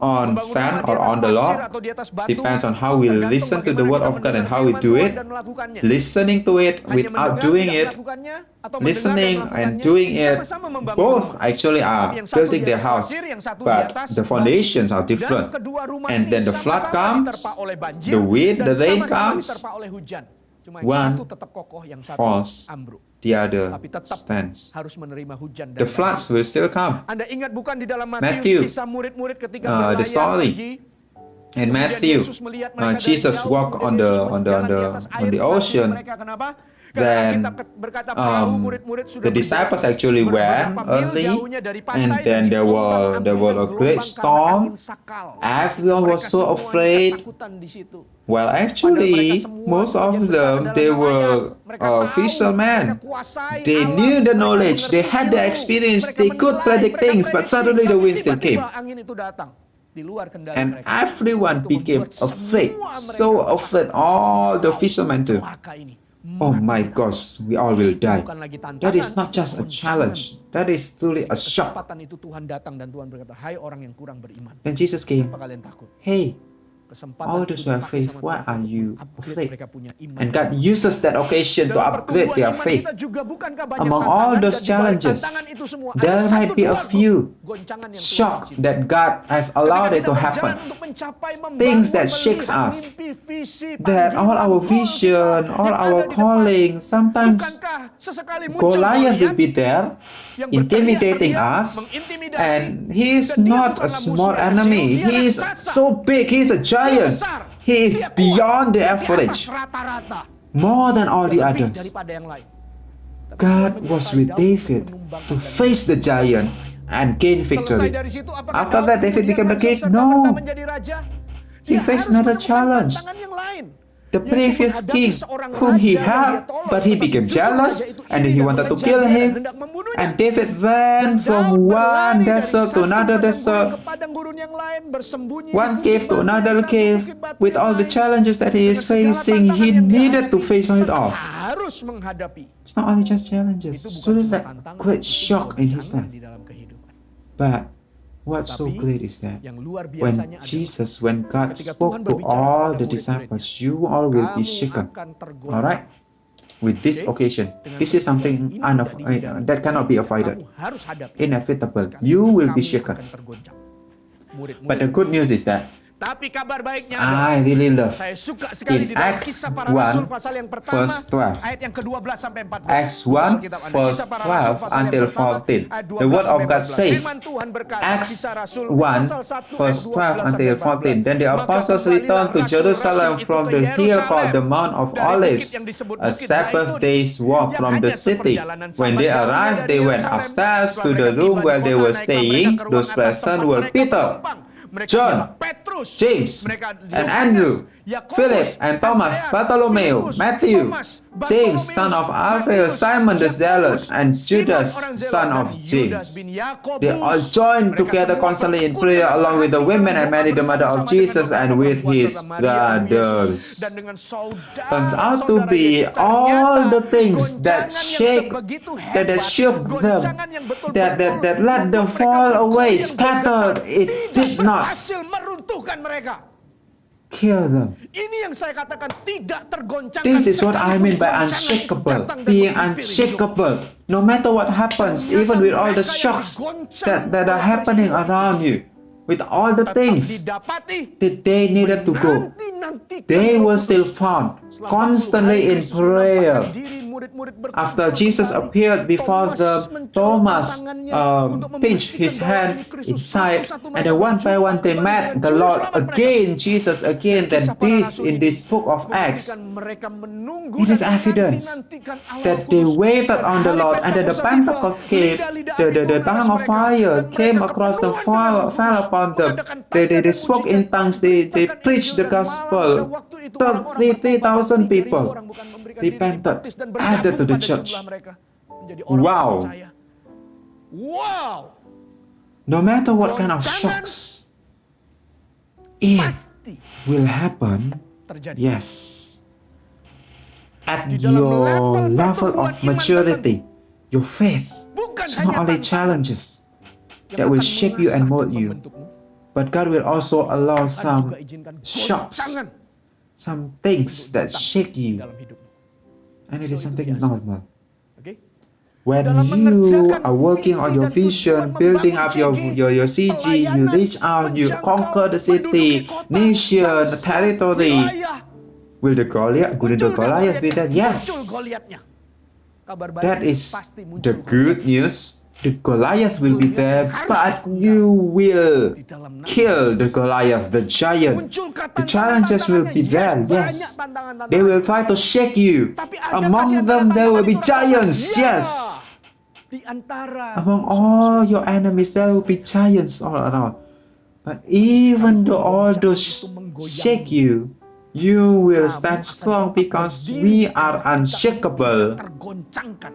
on membangun sand rumah di or atas on the pasir log, atau di atas batu, depends on how we tergantung listen to the bagaimana word kita of God and mendengar how we firman do Tuhan it, dan melakukannya. listening to it Hanya without mendengar, doing tidak it, melakukannya, atau mendengar dan listening and melakukannya, doing it, sama-sama membangun both rumah. actually Tapi are yang satu building di their atas house, pasir, yang satu di but atas the foundations are batu. different. Dan kedua rumah And ini then the flood sama-sama comes, diterpa oleh banjir, the wind, dan the rain sama-sama comes, diterpa oleh hujan. Cuma yang one satu tetap kokoh, yang satu falls, ambruk. the other Tapi tetap stands. harus menerima hujan dan The floods banjir. will still come. Anda ingat bukan di dalam Matthew, Matius kisah murid-murid ketika the berlayar story. pergi? In Kemudian Matthew, Yesus melihat mereka dari Jesus jauh, walked kemudian on the Yesus berjalan di atas air menghampiri ocean. mereka. Kenapa? Karena Then Alkitab berkata perahu murid-murid sudah the disciples actually went beberapa mil early, jauhnya dari pantai, and then there were a great storm. Everyone was so afraid. Well, actually, most of them, they were fishermen. They knew the knowledge, they had the experience, they could predict things, but suddenly the wind still came. And everyone became afraid, so afraid, all the fishermen too. Oh my gosh, we all will die. That is not just a challenge, that is truly a shock. Kesempatan itu Tuhan datang dan Tuhan berkata, "Hai orang yang kurang beriman, Then Jesus came, apa kalian takut?" hey, Kesempatan all itu those who have dipakai faith, sama why Tuhan are untuk you upgrade afraid? mereka punya iman. And God uses that occasion to Dalam upgrade pertumbuhan their iman faith. kita juga bukankah banyak Among tantangan, all those dan di balik challenges, tantangan itu semua, ada there satu might be a dua few goncangan yang Tuhan shock izinkan. that God has allowed it to happen. Things that shakes us, that all our vision, all our calling, sometimes Goliath will be there, intimidating us, and he is not a small enemy. He is so big, he is a giant. He is beyond the average, more than all the others. God was with David to face the giant and gain victory. After that, David became the king? No. He faced another challenge. The previous king whom he had, but he became jealous and he wanted to kill him. And David went from one desert to another desert, one cave to another cave. With all the challenges that he is facing, he needed to face it all. It's not only just challenges, it's really like great shock in his life. But what's so great is that when God spoke to all the disciples, you all will be shaken. Alright? With this occasion, this is something that cannot be avoided. Inevitable. You will be shaken. But the good news is that Tapi kabar baiknya I really love saya suka sekali in di dalam Acts Kisah Para 1 Rasul pasal yang pertama verse 12. ayat yang ke-12 sampai 14. Acts Buka 1 Alkitab Anda. verse Kisah Para Rasul 12 pasal yang until pertama, 14. ayat 12 The word of sampai God 14. says, Firman Tuhan berkata, Acts Kisah Rasul 1 pasal 1 verse ayat 12 12 until sampai 14. Then the 14. Maka apostles kembalilah returned to rasul-rasul Jerusalem itu from ke the hill Yerusalem, called the Mount of dari bukit Olives, yang disebut a Bukit Sabbath Zaitun, day's walk yang from hanya the city. seperjalanan When sahabat they jauhnya arrived, dari they went Yerusalem. upstairs to Setelah the mereka room tiba di where they kota, were naiklah staying. mereka ke ruang Those atas present tempat were mereka Peter, menumpang. Mereka John, ialah Petrus, James, mereka and Yohanes, Andrew, Yakobus, Philip and Thomas, Andreas, Bartholomew, Filipus, Matthew, Thomas, James, Bartholomeus, son of Alphaeus, Matius, Simon the Zealot, Yakobus, and Simon Judas, orang Zelot, son dan of Yudas bin James. Yakobus. They all joined Mereka together semua constantly in bertekun prayer dengan along with the sehati women dalam and Mary, the doa mother of bersama-sama Jesus, dengan and beberapa with perempuan his serta Maria, ibu Yesus, brothers. dan dengan saudara, Turns out to saudara be Yesus. all Ternyata the things that goncangan yang shake, sebegitu that hebat, shook them, goncangan yang that let them membuat mereka fall away, bergoyang scattered, bergetar, it tidak did not berhasil meruntuhkan mereka. kill them. Ini yang saya katakan tidak tergoncangkan. This is what I mean by sekalipun goncangan itu unshakable. datang dan Being menghampiri unshakable. No matter what happens, even with all the shocks that are happening around you, with all the tetap things didapati, that they needed to go, menanti-nantikan they Roh were still Kudus. found Selama 40 constantly hari in Kristus menampakkan prayer. diri, murid-murid berkumpul After Jesus kembali, appeared before mencolokkan Thomas tangannya untuk pinched memastikan his bahwa hand ini Kristus. inside, Satu-satu and mereka then one by berjumpa one they kembali met dengan the juru Lord selamat mereka. again, Jesus again. Then Kisah Para this Rasul in ini this book of Acts, membuktikan mereka menunggu it is dan evidence menanti-nantikan Allah that they Kudus. waited Dan on the hari Lord, and then the Pentecost came, lidah-lidah the api turun tongue atas of mereka, fire dan came mereka across the keperluan dengan Roh fell Kudus, upon them. mengadakan They tanda dan spoke mujizat, in tongues, they memberitakan preached Injil, the dan malam pada gospel. waktu itu orang-orang 33,000 bertambah, people 3.000 orang bukan memberikan diri repented, dibaptis dan added to bergabung the pada church. jumlah mereka menjadi orang Wow. percaya. Wow, No matter what kind of Goncangan shocks, it pasti will happen. terjadi. Yes. At Di dalam your level level pertumbuhan of iman maturity, your faith, Bukan it's hanya not only tantangan challenges yang that will akan shape you and mengasah mold dan you, membentukmu. but God will also allow Tuhan some juga izinkan shocks, goncangan some things that shake you, dalam hidupmu. and it is So, itu something biasa. normal. Oke? When Dalam you mengerjakan are working on visi your dan tujuan vision, building up your membangun CG, you pelayanan, reach out, you menjangkau, conquer the city, menduduki kota, nation, bangsa, territory. wilayah. Will the Goliath be there? Yes. Muncul Goliatnya. Kabar baik That is pasti muncul the good news. The Goliath will be there, but you will di dalam nama kill the Goliath, the giant. Muncul The challenges will be there, banyak yes. tantangan-tantangan. They will try to shake you. Tapi adakah di Among antara them, there will be tantangan itu giants, raksasa? yes. Di antara Among all your enemies, there will be giants all around. But even though all those shake you, you will stand strong because we are unshakable. tergoncangkan.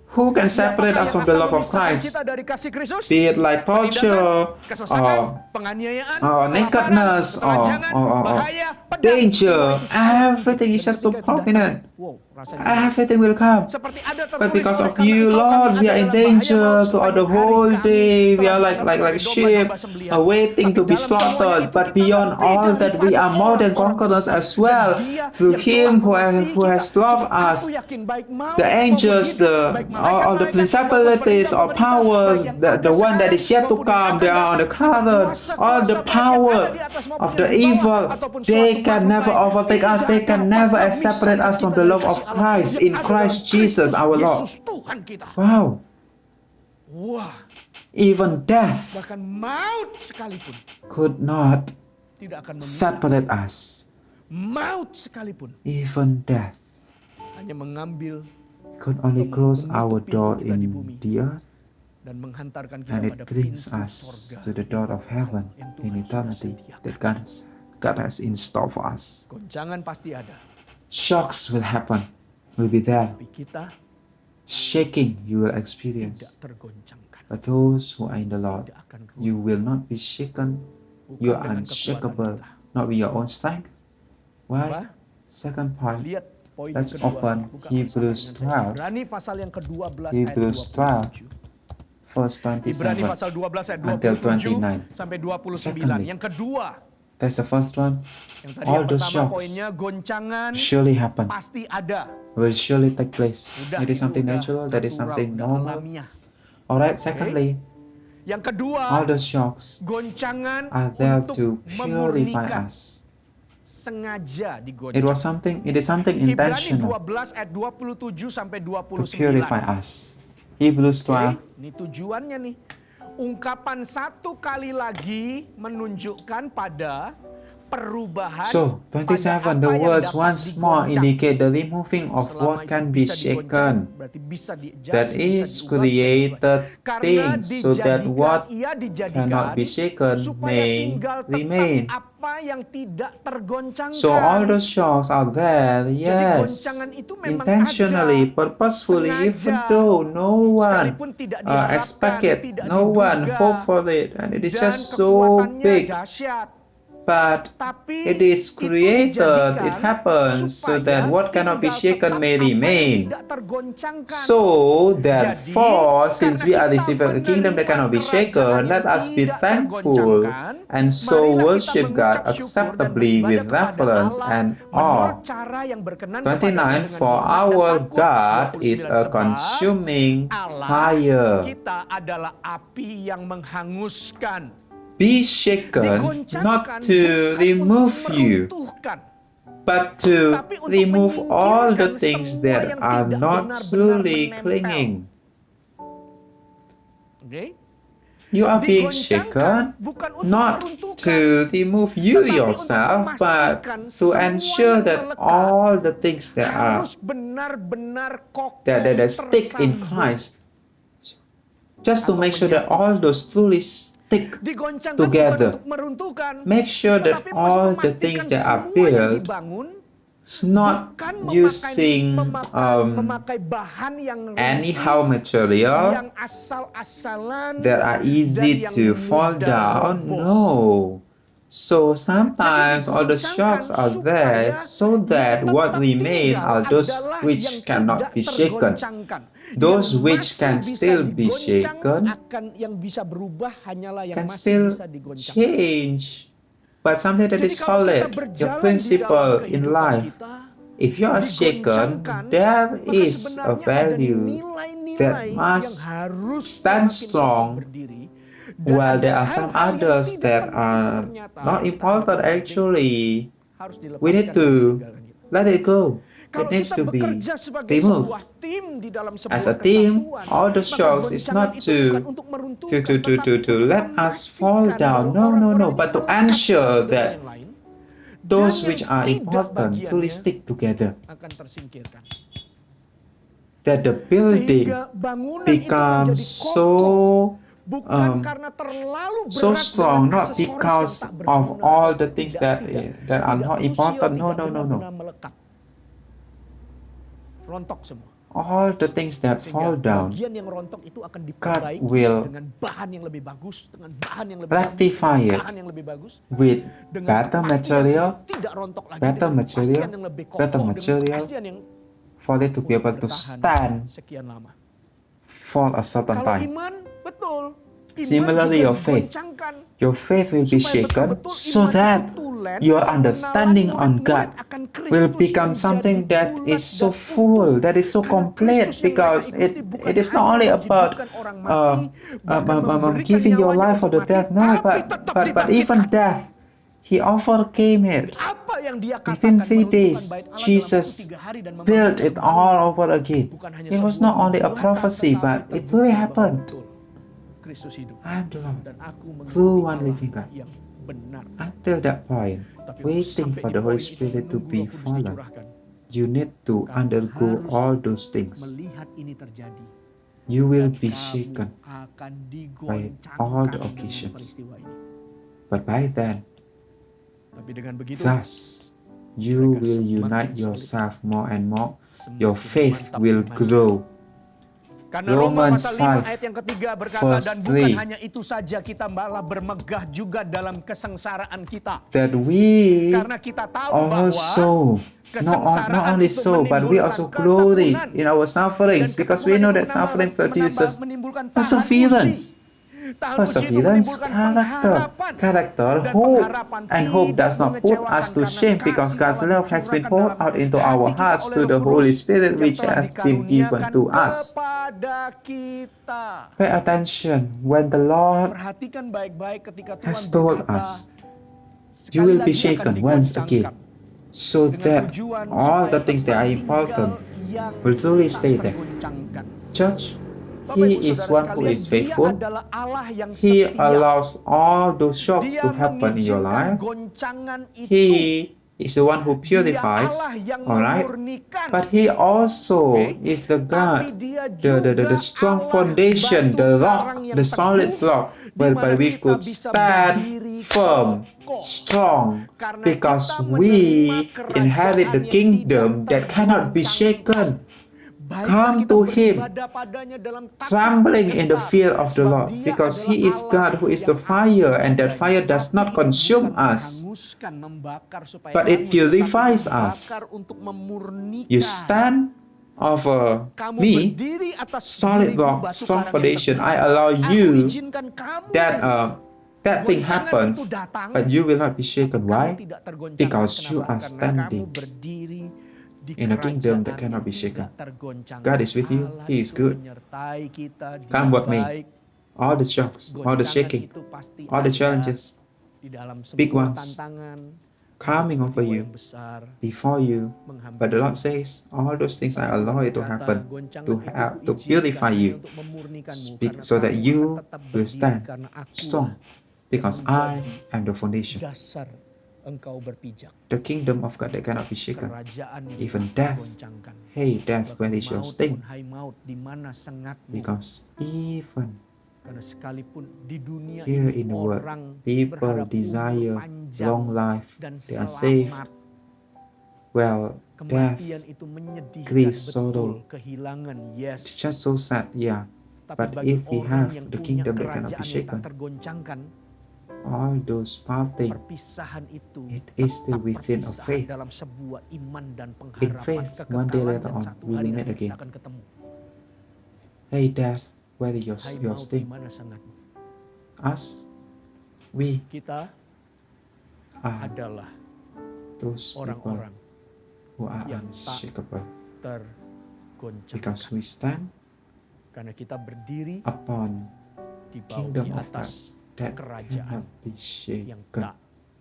Who can separate us from the love of Christ? Kita dari kasih Kristus? Be it like torture, kesesakan, penganiayaan, nakedness, kelaparan, or bahaya, pedang, danger, semua itu sama. everything is just so Ketika itu prominent. datang, wow, rasanya Everything will come. seperti ada tertulis, But because oleh of karena you, engkau Lord, kami we ada are in dalam bahaya danger maut throughout the sepanjang hari whole kami day. We telah are like dianggap sebagai sheep, domba-domba sembelihan. waiting to Tapi be dalam semuanya slaughtered. itu But kita beyond lebih all that, we daripada are more than orang-orang conquerors Tuhan. as well. Dan Dia Through yang Him telah mengasihi who has kita. loved Sebab us. aku yakin baik maut The maupun angels, hidup, baik all the malaikat-malaikat, principalities maupun or pemerintah-pemerintah, powers, baik yang the ada one that is sekarang yet to maupun yang come, akan they are on the datang, current. kuasa-kuasa All the baik yang power ada di atas maupun of yang the di bawah, evil, ataupun they suatu can makhluk never lain, overtake us. They tidak can dapat never memisahkan separate us from kita the dari love of kasih Allah Christ yang in ada Christ dalam Jesus Kristus our Lord. Yesus Tuhan kita. Wow. Wah, Even death bahkan maut sekalipun could not tidak akan memisahkan. separate us. Maut sekalipun Even death hanya mengambil could only close our door in the earth, dan menghantarkan kita and pada it brings pintu us sorga to the door of heaven yang in Tuhan sudah eternity sediakan. that God has in store for us. Goncangan pasti ada, Shocks will happen, will be there. tapi kita Shaking you will tidak experience. tergoncangkan. But those who are in the Lord, Tidak akan you runtuh. will not be shaken. Bukan You are dengan kekuatan unshakable, kita. not with your own strength. Why? Apa? Second part. Lihat poin Let's yang kedua. open Buka Hebrews bersama dengan saya. 12. Ibrani pasal yang ke-12 ayat Hebrews 27. 12, verse Ibrani 27 pasal 12 ayat until 27 29. sampai 29. Secondly, Yang kedua, That's the first one. yang tadi All yang the pertama shocks poinnya goncangan surely happen, pasti ada. will surely take place. Udah, It is itu something udah natural, that is natural, something udah normal. alamiah. Alright, secondly, Yang kedua, All those shocks goncangan are there untuk to purify memurnikan. us. Sengaja It digoncang. is something Ibrani intentional 12 ayat 27 sampai to 29. purify us. Hebrews Oke, 12, ini tujuannya nih. Ungkapan satu kali lagi menunjukkan pada perubahan so pada 27, apa the yang words dapat once more digoncang. indicate the removing of Selama what itu can be bisa digoncang, shaken, berarti bisa di-adjust, that bisa is diubah, bisa created disesuaikan. Karena things, so that what ia cannot be shaken supaya may tinggal tetap remain. apa yang tidak tergoncangkan. So all those shocks are there, Jadi yes, goncangan itu memang intentionally, ada, purposefully, even sengaja, though no one sekalipun tidak diharapkan, expect it, tidak no one diduga, hope for it, and it is dan just so kekuatannya big. dahsyat. But Tapi it is itu created, dijadikan it happens, so that supaya what cannot be tinggal shaken tetap may apa yang remain. tidak tergoncangkan. So therefore, Jadi, since we karena are kita receiving a kingdom that menerima cannot be kerajaan shaken, let yang us be tidak thankful tergoncangkan, and so marilah kita worship God mengucap syukur dan acceptably beribadah with kepada reverence Allah and menurut awe. cara yang berkenan 29, kepadanya for dengan hormat our dan takut. God is 29, a sebab consuming Allah fire. kita adalah api yang menghanguskan. Be shaken not Digoncangkan to bukan remove untuk you, meruntuhkan, but to tapi untuk remove all the menyingkirkan things semua that yang are tidak not benar-benar truly menempel. clinging. Oke? You are being Digoncangkan shaken bukan untuk not meruntuhkan, to remove you tetapi yourself, untuk but memastikan to semua ensure yang that melekat all the things that are harus benar-benar kokoh that stick in tersambung. Christ, just to Atau make sure that menyatu. all those truly stick Digoncangkan together. bukan untuk meruntuhkan, Make sure that tetapi all the memastikan things that are semua yang built dibangun is not bukan using memakai bahan yang anyhow runtuh, material yang asal-asalan that are easy dan yang to fall mudah down. roboh. No. So sometimes Jadi all the shocks are there supaya so that yang what tetap remain tinggal are those adalah which yang cannot tidak be shaken. tergoncangkan. Those Yang which masih can bisa still be digoncang shaken yang bisa berubah hanyalah yang can masih still bisa digoncang. change. But something that Jadi is kalau kita solid, your berjalan di dalam principle in kehidupan life, kita, if you are shaken, digoncangkan, there maka is a sebenarnya ada value nilai-nilai that yang must harus stand semakin strong, kokoh berdiri. Dan while ada there are some hal-hal yang others tidak that penting are ternyata, not kita important anggap penting, actually. harus dilepaskan We need dan to meninggalkan kita. let it go. It Kalau needs kita to be bekerja sebagai removed. sebuah tim di dalam sebuah As a team, kesatuan, all the maka shocks is goncangan not itu to bukan untuk meruntuhkan, tetapi to untuk let us fall memastikan down. bahwa No, orang-orang but yang to melekat ensure satu dengan that yang lain, those dan which yang are tidak important truly bagiannya stick together. akan tersingkirkan. That the building Sehingga bangunan becomes itu menjadi kokoh, bukan um, karena terlalu berat so strong, dengan not aksesoris because yang tak of berguna. all the things that Tidak are not krusial, important. No, tidak no, no, benar-benar no. melekat. Rontok semua. All the things that fall Sehingga down, bagian yang rontok itu akan God diperbaiki will dengan bahan yang lebih bagus, dengan bahan yang lebih rectify bagus, it dengan bahan yang lebih bagus, with dengan better kepastian material, untuk tidak rontok lagi, better dengan material, kepastian yang lebih kokoh, better dengan material, kepastian yang for it to be able to bertahan stand sekian lama. for a certain Kalau time. iman, betul. Iman Similarly, juga your faith. digoncangkan Your faith will be supaya shaken betul-betul so iman that itu tulen your mengenal understanding on murid-murid God akan will Kristus become menjadi something that bulat is so dan full, utuh. that is so Karena complete, Kristus yang because mereka ikuti bukan it is not hanya only about menghidupkan orang mati, bahkan memberikan giving your nyawanya life for untuk the mati, death. No, tapi tetap but even dibangkitkan. death, He overcame it. Apa yang dia Within katakan 3 meruntuhkan days, bait Allah dalam waktu Jesus 3 hari dan built membangunnya it kembali. all over again. Bukan hanya It was sebuah not only a nubuatan, prophecy, tetapi but it terbukti really bahwa happened. betul Kristus hidup. I'm the Lord. Dan aku True mengikuti one Allah living God. yang benar. Until that point, Tapi waiting sampai for di the Holy poin itu Spirit to menunggu be Roh Kudus fallen, dicurahkan. you need to Kamu undergo harus all those things. Melihat ini terjadi. You will Dan be kamu shaken, akan by all the digoncangkan dengan occasions. peristiwa ini. but by then, Tapi dengan begitu, thus, you mereka will semakin unite solid, yourself more and more. semakin Your faith mantap will imannya. grow. Karena Roma Romans pasal 5 5, ayat yang ketiga berkata, verse dan bukan 3. hanya itu saja, kita malah bermegah juga dalam kesengsaraan kita. That we Karena kita tahu bahwa also, not only itu so, but we also glory ketekunan. in our sufferings, Dan because we ketekunan know itu that suffering produces menimbulkan tahan perseverance. uji. Tahan uji itu Perseverance, menimbulkan character, dan hope, pengharapan and hope tidak does not put mengecewakan us to karena shame because kasih God's Allah love has been dicurahkan poured dalam out into hati our kita hearts oleh through the Roh Holy Kudus Spirit yang which telah has been given dikaruniakan to us. kepada kita. Pay attention when the Lord Perhatikan baik-baik ketika Tuhan has told berkata, us, sekali you will be lagi akan shaken once digoncangkan. again, so Dengan that tujuan all supaya the things that are tempat important tinggal yang will truly tak stay there. tergoncangkan. Church, Bapak Ibu He is Saudara one who sekalian, is Dia faithful. adalah Allah yang He setia. allows all those shocks Dia to happen in your mengizinkan life. goncangan itu. He is the one who Dia purifies, Allah yang alright? memurnikan. But He also Oke. is the Tapi God, Dia the juga strong Allah foundation, batu the karang rock, yang the solid teguh, rock, di whereby mana we kita could bisa stand berdiri firm, kokoh. strong, Karena because kita we menerima inherit the kerajaan yang kingdom tidak that cannot be tergoncangkan. shaken. Baiklah Come kita to Him, beribadah padanya dalam takut trembling dan in the gentar, fear of the sebab Lord, Dia because adalah He is Allah God who is the yang fire, api and that adanya. fire does Api not itu consume bukan us, menghanguskan, membakar supaya but it hangus, purifies tetapi us. membakar untuk memurnikan. You stand over Kamu me, berdiri atas solid diriku, rock, batu strong karang yang foundation. teguh. I allow Aku you izinkan kamu. that thing Goncangan happens, itu datang, but you will not be tapi shaken. kamu Why? tidak tergoncang. Because you Kenapa? are Karena kamu standing berdiri di in a kingdom that kerajaan cannot be yang shaken. tidak tergoncang. God is with you. Allah He is itu good. menyertai kita, Dia Come with me. baik. All the shocks, all the Goncangan shaking, itu pasti all the ada challenges di dalam big semua ones, tantangan coming over jiwa you, yang besar before you. menghampiri. But the Lord says, all those things I Tapi allow Tuhan it to berkata, happen, goncangan to itu have, to kuizinkan purify hanya you, untuk memurnikanmu, karena so that kamu you akan tetap will berdiri stand karena Akulah strong, because yang I menjadi am the foundation. dasar engkau berpijak. The kingdom of God that cannot be shaken. Kerajaan yang Even tak death, tergoncangkan. hey death, where Bahkan is your maut sting? pun, hai maut, di mana sengatmu? Because even Karena sekalipun di dunia here ini in the world, orang people berharap desire umur panjang long life, dan they are saved. selamat. Well, death, Kematian itu menyedihkan, grief, betul, sorrow, kehilangan, it's yes. just so sad, yeah. Tapi But bagi if we orang have yang the punya kingdom that cannot be kerajaan yang tak shaken, tergoncangkan, all those bad things, perpisahan itu it is still tetap within a perpisahan faith. dalam sebuah iman dan In pengharapan faith, one day kekekalan, later dan on, satu we hari will meet nanti kita again. akan ketemu. Hey death, where is Hai your maut, di sting? mana sengatmu? Us, we Kita are adalah those people orang-orang who are yang tak unshakable, tergoncangkan. because we stand Karena kita berdiri upon di bawah, kingdom di of God atas that kerajaan cannot be yang shaken. tak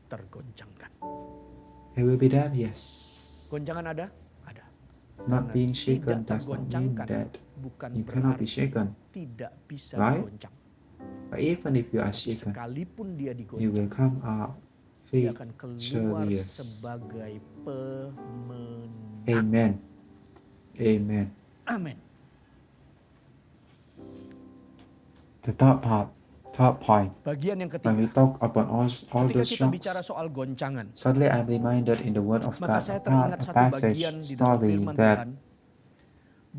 tergoncangkan. It will be there, yes. Goncangan ada? Ada. Not Karena being shaken tidak does not mean tergoncangkan that bukan you cannot be berarti shaken. tidak bisa Right? digoncang. But even if you are Tapi shaken, sekalipun dia you digoncang, will come out dia akan keluar victorious. sebagai pemenang. Amen. Amen. Amin. The third point, Bagian yang when we ketiga, talk about all ketika those kita bicara shocks, soal goncangan, suddenly I'm reminded in the Word of maka God saya about teringat a satu passage, bagian di dalam story firman that Tuhan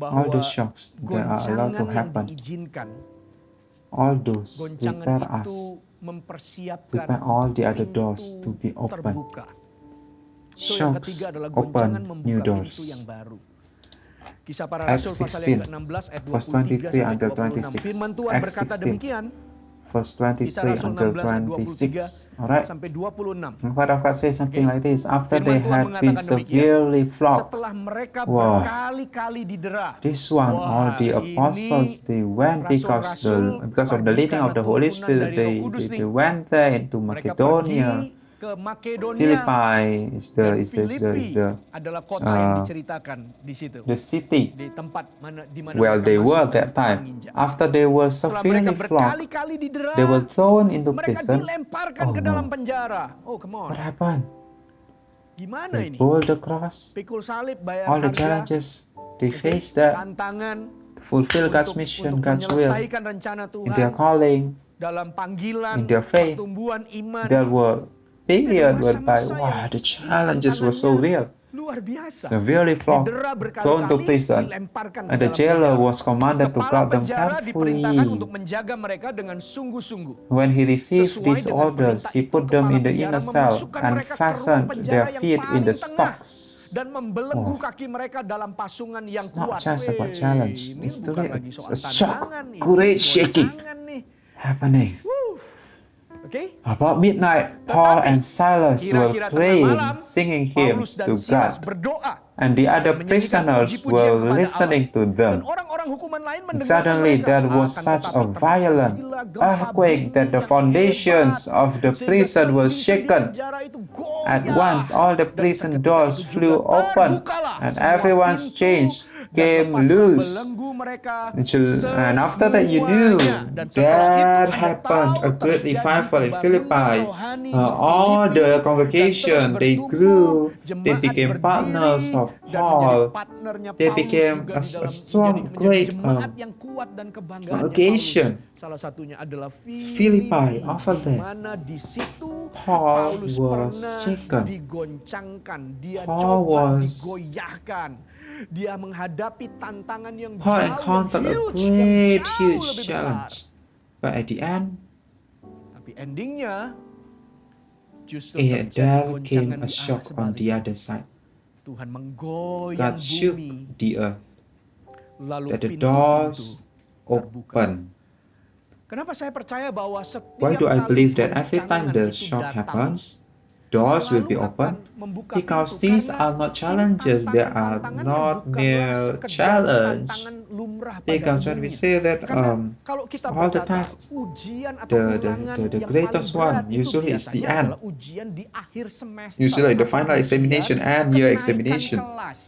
all bahwa those shocks that are allowed to goncangan yang happen, diizinkan, all those goncangan prepare itu us, mempersiapkan prepare all the other pintu doors to be open. terbuka. So yang Shocks ketiga adalah goncangan open new membuka pintu doors. yang baru. Kisah para Acts Rasul pasal yang 16, ke-16 ayat verse 23 23 sampai until 26. 26. Firman Tuhan Acts berkata 16, demikian. verse Kisah 23 Rasul until 16 ayat 23 26. Alright. sampai 26. The Word of God says something Okay. like this. After Firman they Tuhan had been mengatakan demikian. severely flogged, Setelah mereka Wah. berkali-kali didera. this one, all the Wah, apostles, ini they went because of the pergi leading of karena the Holy tuntunan Spirit. dari Roh Kudus They nih. went there into Mereka Macedonia. pergi ke Makedonia. Philippi Dan Filipi adalah kota yang diceritakan di situ. the city Di tempat di mana where mereka they were masuk that dan time. menginjak. After they were Setelah mereka severely flogged, berkali-kali didera, they were thrown into mereka prison. dilemparkan Oh ke no. dalam penjara. Oh, come on. What happened? Gimana They ini? bore the cross. Pikul salib, bayar All the harga, challenges they oke, faced that, tantangan fulfill God's untuk mission, untuk God's will, menyelesaikan rencana in their Tuhan calling. dalam panggilan, in their faith. pertumbuhan iman. There were periods whereby, masa-masa wow, yang the challenges were so tantangannya real. luar biasa. Severely flogged, Didera thrown to berkali-kali, prison, dilemparkan ke and the dalam jailer penjara. was commanded to Kepala guard them penjara diperintahkan carefully. untuk menjaga mereka dengan sungguh-sungguh. When he received Sesuai these dengan orders, perintah he itu, put them kepala in the penjara inner cell memasukkan and mereka ke ruang fastened penjara their yang feet in paling the tengah stocks. dan membelenggu kaki mereka dalam pasungan yang It's not kuat. just about Wih, challenge. ini It's bukan really lagi soal a shock, tantangan nih, great ini shaking. goncangan nih. happening. Oke? About midnight, Paul and Silas were Kira-kira tengah praying, malam, singing Paulus hymns dan to Silas God, berdoa and the other menyanyikan prisoners puji-pujian were kepada listening Allah. to Dan them. orang-orang hukuman lain mendengarkan Suddenly mereka. there was Akan such tetapi a violent terjadilah gempa earthquake bumi that the yang foundations hebat, of the sehingga prison were sendi-sendi shaken. penjara itu goyah. At once all the Dan prison seketika doors itu juga flew open, terbukalah and semua everyone's pintu, chains dan came lepaslah loose. belenggu mereka And after that you knew semuanya. Dan setelah itu that Anda happened tahu a great terjadi revival in kebangunan Philippi. rohani di All Filipi, the dan congregation, terus they bertumbuh, grew, they jemaat became berdiri, partners of dan menjadi Paul. partnernya They Paulus became juga a di dalam strong, menjadi great jemaat yang kuat dan kebanggaannya congregation. Paulus. Salah satunya adalah Philippi, over di there. mana di situ Paul Paulus was pernah shaken. digoncangkan, dia Paul coba was- digoyahkan, dia menghadapi tantangan yang Paul jauh, yang encountered a huge, great, yang jauh huge lebih besar. challenge. But at the end, Tapi endingnya justru there terjadi came goncangan a di arah shock on the sebaliknya. other side. Tuhan menggoyang God shook bumi, the earth, lalu that the pintu-pintu doors terbuka. open. Kenapa saya percaya bahwa setiap Why do I kali believe that every time goncangan the itu shock datang, happens, doors will be selalu open? akan membuka Because pintu, these karena are not ini challenges, they are tantangan-tantangan yang not bukanlah mere sekedar challenge. tantangan lumrah pada Because when we umumnya. say that Karena kalau kita all the berkata tasks, ujian atau the ulangan the yang greatest paling berat one usually itu is the biasanya end. adalah ujian di akhir semester. Usually the atau final examination ujian and year kenaikan examination. kelas.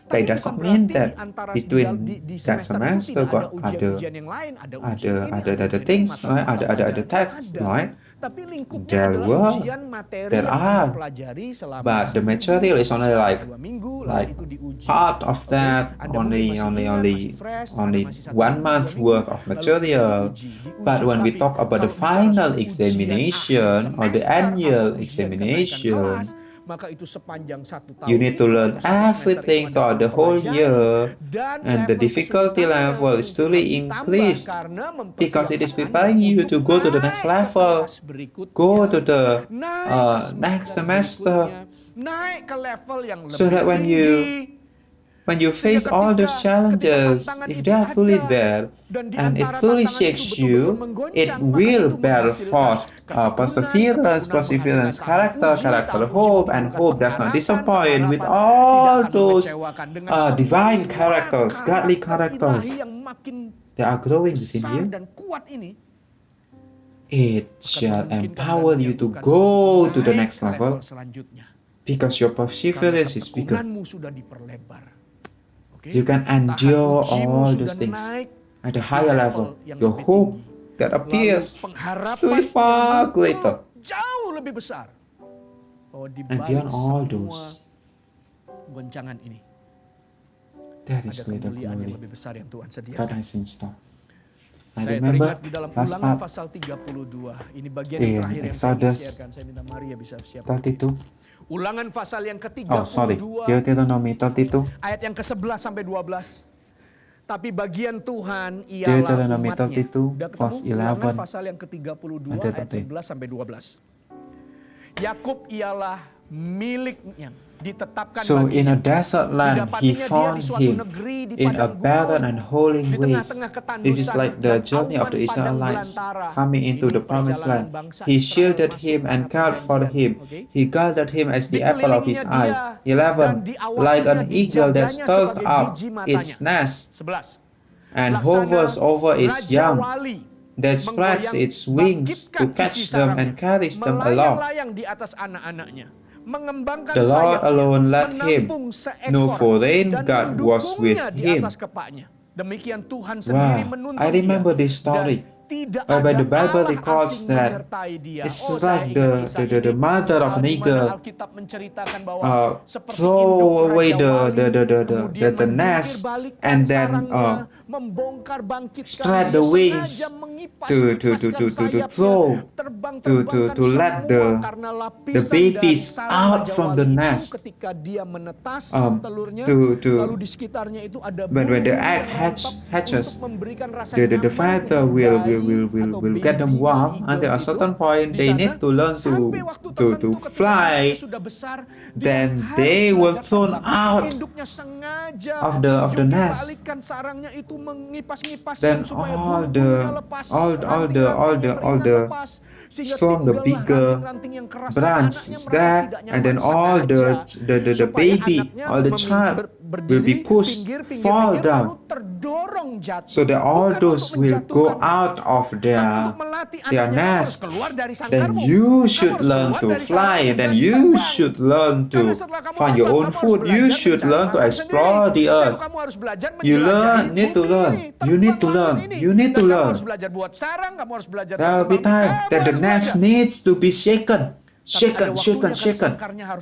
But it Tapi does bukan not mean berarti that di antara between di that semester itu semester tidak ada got ujian-ujian yang lain, ada ujian ini, other ujian things, ini, right? Other pelajaran tasks, ada. right? Tapi lingkupnya There adalah were, ujian materi there yang Anda are, pelajari selama but the seminggu, material is only selama like 2 minggu, lalu like itu diuji. part of Oke? that, Anda mungkin masih ingat, masih fresh, Anda only masih 1 1 minggu, month 2 minggu, worth of lalu itu material. diuji. But when we Tapi talk about the kalau bicara final soal ujian examination akhir or the semester annual atau ujian kenaikan examination, kelas, maka itu sepanjang 1 tahun you need to itu learn atau 1 semester everything itu Anda throughout the whole pelajari, year, dan and the level difficulty kesulitannya level is itu truly harus ditambah increased karena because it is mempersiapkan preparing Anda you untuk to go to the next naik ke level, kelas berikutnya, go to the naik ke next semester, berikutnya, naik ke level yang lebih so that when tinggi. you face Sehingga all those ketika challenges, tantangan if itu they are truly ada, there dan di and it antara truly tantangan shakes itu you, betul-betul menggoncang, it maka will itu bear menghasilkan forth ketekunan, perseverance, ketekunan menghasilkan character, tahan character uji hope, and menimbulkan hope does not pengharapan, disappoint with pengharapan all tidak akan those mengecewakan. Dengan divine semua characters, godly karakter characters ilahi yang makin that are growing within besar you. dan kuat ini It akan shall memungkinkan empower dan you to menyembuhkan go untuk to the naik next ke level selanjutnya. because your Karena perseverance is bigger. ketekunanmu sudah diperlebar. Oke? You can Tahan endure ujimu all sudah those things naik at a di higher level level. yang Your lebih hope tinggi. that Lalu appears pengharapan to be yang far muncul greater. jauh lebih besar. Bahwa di And balik beyond all semua those, goncangan ini there is ada greater kemuliaan yang glory lebih besar yang Tuhan God sediakan. has in store. I Saya remember teringat di dalam last Ulangan part pasal 32. Ini bagian in yang terakhir yang saya ingin Exodus sharekan. Saya minta Maria bisa siap. 32. Ulangan pasal yang ke-32 Oh, sorry. Deuteronomy 32. ayat yang ke-11 sampai 12. Tapi bagian Tuhan ialah Deuteronomy umatnya. 32, Udah verse ketemu Ulangan 11. pasal yang ke-32 Ada ayat tapi. 11 sampai 12. Yakub ialah miliknya, ditetapkan So in baginya. a desert land, he Didapatinya dia found di suatu him negeri di in a padang barren gurun, and holy di waste. tengah-tengah This is ketandusan like the dan journey of awan the padang Israelites belantara. coming into Ini the promised perjalanan land. bangsa He Israel shielded masuk him and tanah cared for perjanjian. him. Oke? He guarded him as the apple of his eye. Dikelilinginya dia, dan 11. diawasinya, Like an eagle that dijaganya stirs sebagai up biji matanya. its nest 11. and Laksana hovers over its Raja young, Wali that spreads menggoyang, its wings bangkitkan to isi catch them sarangnya, and carries them along. melayang-layang di atas anak-anaknya, mengembangkan The Lord sayapnya, alone led him. menampung seekor, No foreign dan God was with mendukungnya di him. atas kepaknya. Demikian Tuhan sendiri Wow, menuntun I remember dia, this story. dan tidak Whereby ada the Bible Allah records asing that menyertai dia. it's Oh, like saya ingat kisah the ini, mother of an di mana eagle Alkitab menceritakan bahwa seperti throw induk away Raja Wali, kemudian the menjungkir nest balikkan and then sarangnya, membongkar bangkitkan, spread dia the wings sengaja mengipas to sayapnya, throw terbang-terbangkan to let semua karena lapisan the babies dari sarang out Raja from Wali the itu nest. ketika dia menetas telurnya, to lalu di sekitarnya itu ada when the bulu-bulu egg yang rontok hatches, untuk memberikan rasa the nyaman father untuk will bayi will get them warm until a certain point they need to learn to fly. Then they will thrown out of the nest. Then all the strong, the bigger branch is there, and then all the baby, all the child will be pushed, fall down, so that all those will go out of their nest. Then you should learn to fly, then you should learn to find your own food, you should learn to explore the earth. You need to learn. There will be time that the nest needs to be shaken.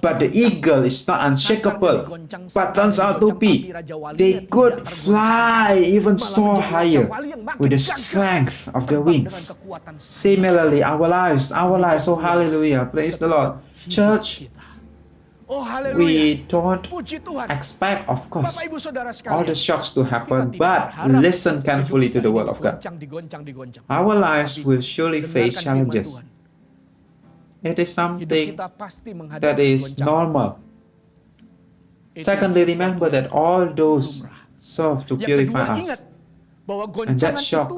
But the eagle is not unshakable, but turns out to be. They could fly, even soar higher with the strength of their wings. Similarly, our lives, oh hallelujah, praise the Lord. Church, we don't expect, of course, all the shocks to happen, but listen carefully to the word of God. Our lives will surely face challenges. It is something that is normal. Secondly, remember that all those serve to purify us. And that shock,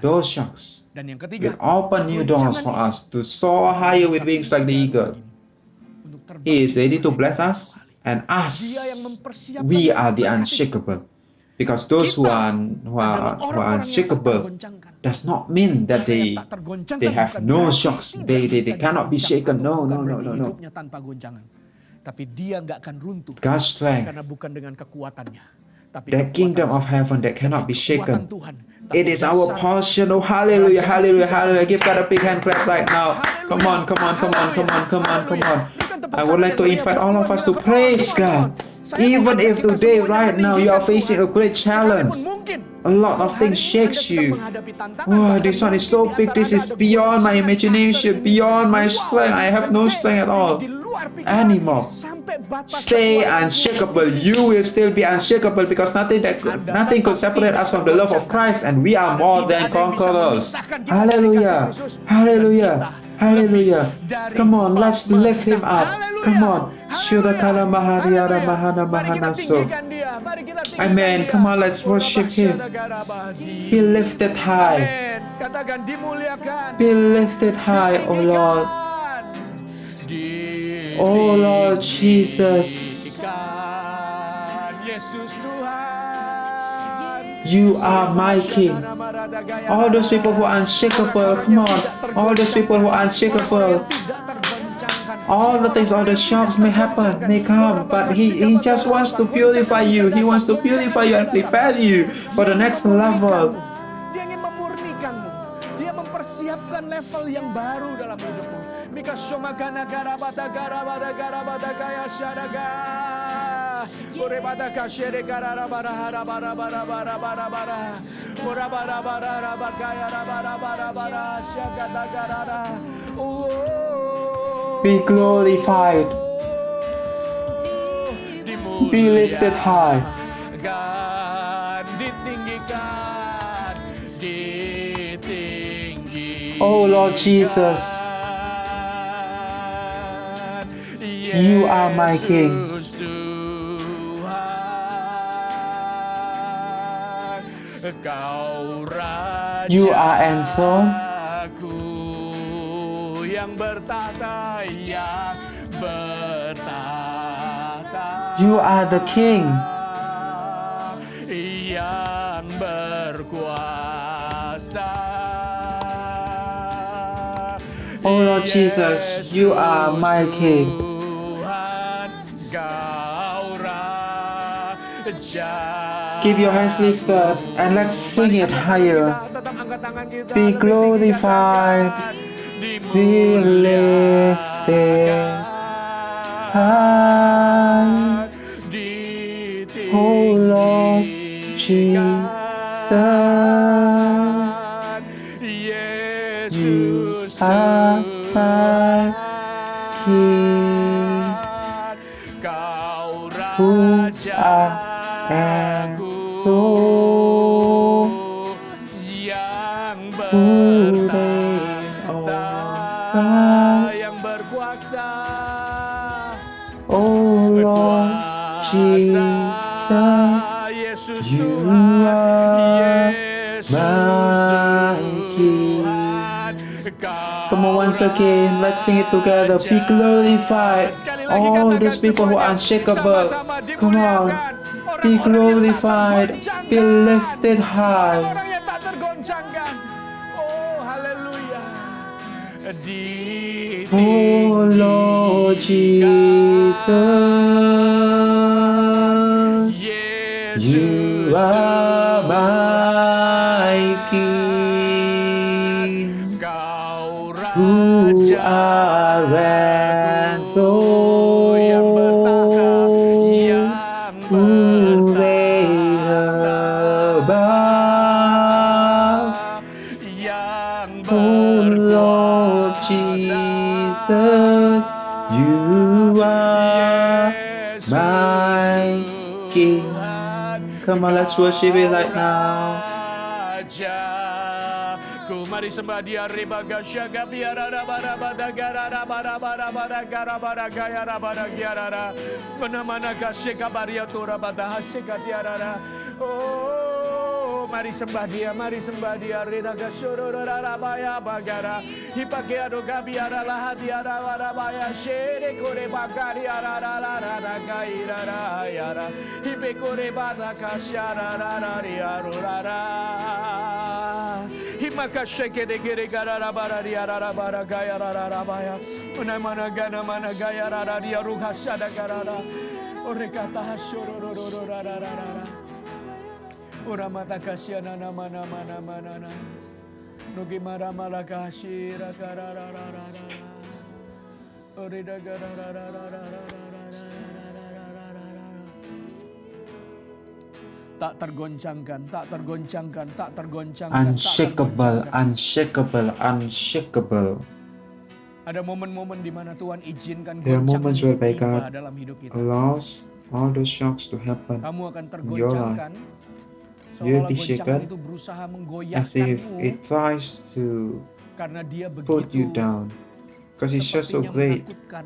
those shocks, will open new doors for us to soar higher with wings like the eagle. He is ready to bless us, and us, we are the unshakable. Because those who are unshakable does not mean that they have no shocks, they cannot be shaken. No. God's strength, the kingdom of heaven that cannot be shaken. It is our portion. Oh, hallelujah, hallelujah, hallelujah. Give God a big hand clap right now. Come on. I would like to invite all of us to praise God. Even if today, right now, you are facing a great challenge, a lot of things shakes you. Wow, this one is so big. This is beyond my imagination, beyond my strength. I have no strength at all anymore. Stay unshakable. You will still be unshakable, because nothing could separate us from the love of Christ, and we are more than conquerors. Hallelujah, hallelujah, hallelujah. Come on, let's lift him up. Come on. Amen. Come on, let's worship him. Be lifted high. Be lifted high, oh Lord. Oh Lord Jesus. You are my King. All those people who are unshakable, come on. All those people who are unshakable. All the things, all the shocks may happen, may come, but He just wants to purify you. He wants to purify you and prepare you for the next level. Dia ingin memurnikanmu. Dia mempersiapkan level yang baru dalam hidupmu. Mika somagana garabada garabada garabada gaya syaraga. Orebada kashere garabara harabara bara bara bara bara. Orabara bara bara gaya bara bara bara syagada garara. Be glorified. Be lifted high. Oh Lord Jesus, you are my King. You are enthroned. You are the King. Oh Lord Jesus, you are my King. Keep your hands lifted and let's sing it higher. Be glorified, be lifted high. Oh Lord Jesus, you are my King. Who I am, bertahta yang berkuasa. Oh Lord Jesus, Yesus you Tuhan, are Yesus my King. Tuhan. Come on, once again, let's sing it together. Be glorified, all those people who are unshakable. Come on, be glorified, be lifted high. Orang yang tak tergoncangkan. Oh, haleluya. Oh Lord Jesus, you are my King. Kau Who Raja are yang bertahta, yang who reign above. yang Oh Lord berkuasa. Jesus, you are my King. Come on, let's worship it right now. Rajaku, mari sembah Dia. Ribaga syaga biara bara bara gara bara bara bara gara bara gaya bara giara. Mana mana kaseka baria tora bada haseka tiara. Oh, mari sembah Dia, mari sembah Dia. Ridaga shorora baya bagara. Hipake ado gabiara lah diara bara baya shere kore bagari ara gaira yara. Hipe kore bada kasyara riaru rara. Himaka sheke de gere gara bara riara bara gaya rara baya. Una mana gaya rara riaru hasada gara. Ore kata hasororo rara. Ora mata kasyana mana. Nugi mara mala kasyira karararara. Ore da tak tergoncangkan. Unshakable, unshakable, unshakable. Ada momen-momen di mana Tuhan izinkan There are moments goncangan whereby tiba God dalam hidup kita. allows all those shocks to happen Kamu akan in your life tergoncangkan. You'll Seolah be goncangan shaken itu berusaha as if menggoyahkanmu it tries to karena dia put you begitu down. Because it's just so sepertinya great, menakutkan.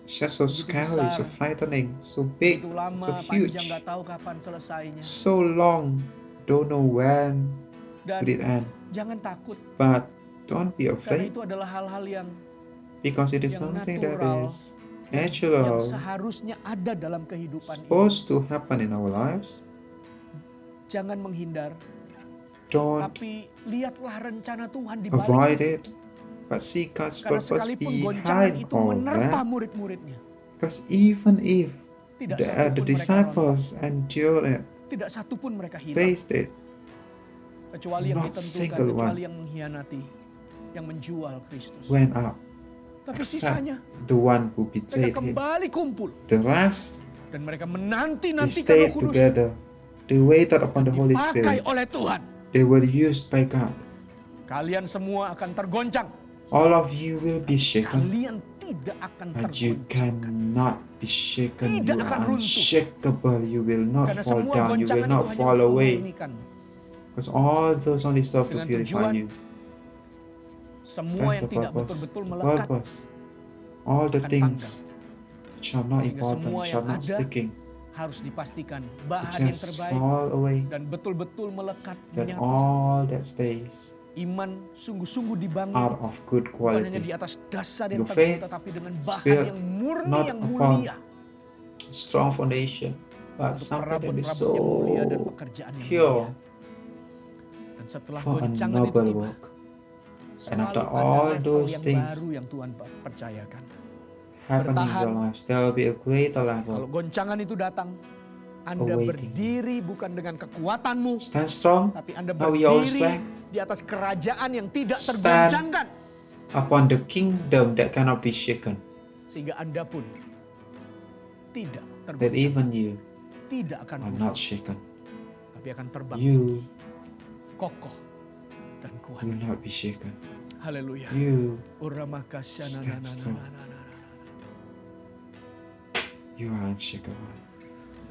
it's just so begitu scary, so besar, frightening, so big, Begitu lama, so panjang, huge, gak tahu kapan selesainya. so long, don't know when Dan will it end. jangan takut, But don't be karena afraid, itu adalah hal-hal yang because it is yang something natural, that is yang natural, seharusnya ada dalam kehidupan ini. supposed to happen in our lives. Jangan menghindar, Don't tapi lihatlah rencana Tuhan di balik avoid itu. it, but see God's Karena purpose sekalipun goncangan behind itu all menerpa that. murid-muridnya, Because even if tidak the satupun mereka disciples endure it, rontok. Tidak satupun mereka hilang. faced it, Kecuali yang not ditentukan, single kecuali one yang mengkhianati, yang menjual Kristus. went up, Tapi except sisanya, the one who mereka betrayed him. kembali kumpul. The rest, Dan mereka they menanti-nantikan Roh stayed Kudus. together. They waited upon the Holy Dipakai Spirit. oleh Tuhan. They were used by God. Kalian semua akan tergoncang. All of you will be shaken, Kalian tidak akan but you tergoncang. cannot be shaken. Tidak You akan are runtuh. unshakable. You will not Karena fall semua down. You will goncangan not itu hanya fall untuk away. memurnikan. Because all those only serve to Dengan purify tujuan you. Semua That's yang the tidak purpose. betul-betul The melekat purpose. All the akan things which are not Sehingga important, semua which yang are not ada sticking, harus dipastikan it bahan yang just terbaik fall away. dan betul-betul melekat Then menyatu. all that stays Iman sungguh-sungguh dibangun are of good bukan hanya di quality. atas dasar yang Your teguh faith tetapi dengan bahan built yang murni, not yang upon mulia strong foundation, but untuk something that is perabot-perabot yang mulia dan so pekerjaan yang pure mulia. Dan setelah for a goncangan itu noble tiba, work. And selalu after ada all level those yang things baru yang Tuhan percayakan. happen in Bertahan. your lives, there will be a greater Kalau level. goncangan itu datang, Anda Awaiting. berdiri bukan dengan kekuatanmu, Stand strong tapi Anda Now we all berdiri stand. di atas kerajaan yang tidak Stand. tergoncangkan. upon the kingdom that cannot be shaken, Sehingga Anda pun tidak that tergoncang, even you tidak akan are runtuh, not shaken. tapi akan terbang You tinggi, kokoh, dan kuat. will not be shaken. Haleluya. You Uramakasyana. You are unshakable.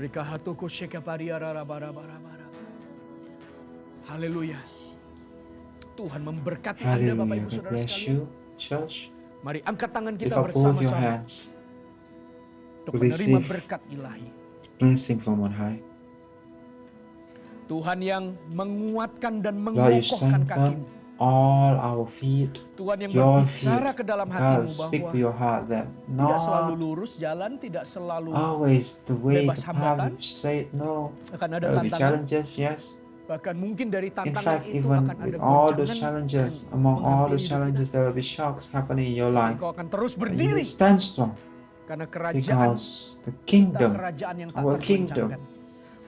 Rikahatoko shekapariarabarabarabara. Haleluya. Tuhan memberkati Anda Bapak Hallelujah. Ibu God Saudara bless sekalian. you, church. Mari angkat tangan Lift kita up both your bersama-sama hands. untuk to menerima receive berkat ilahi. Blessing from on high. Tuhan yang menguatkan dan Lord, you mengokohkan kakimu. strengthen all our feet, Tuhan yang your berbicara feet. ke dalam hatimu God, speak bahwa to your heart that tidak selalu not lurus jalan, tidak selalu always the way, bebas the hambatan. path is straight. No, Akan ada there will be tantangan. challenges, yes. Bahkan mungkin dari In tantangan fact, itu even akan ada with all those goncangan challenges, yang among all menghampiri those hidup kita. challenges, there will be shocks happening in your Tapi life. Engkau akan terus But you berdiri will stand strong karena kerajaan because the kita kingdom, kerajaan yang tak our kingdom, tergoncangkan.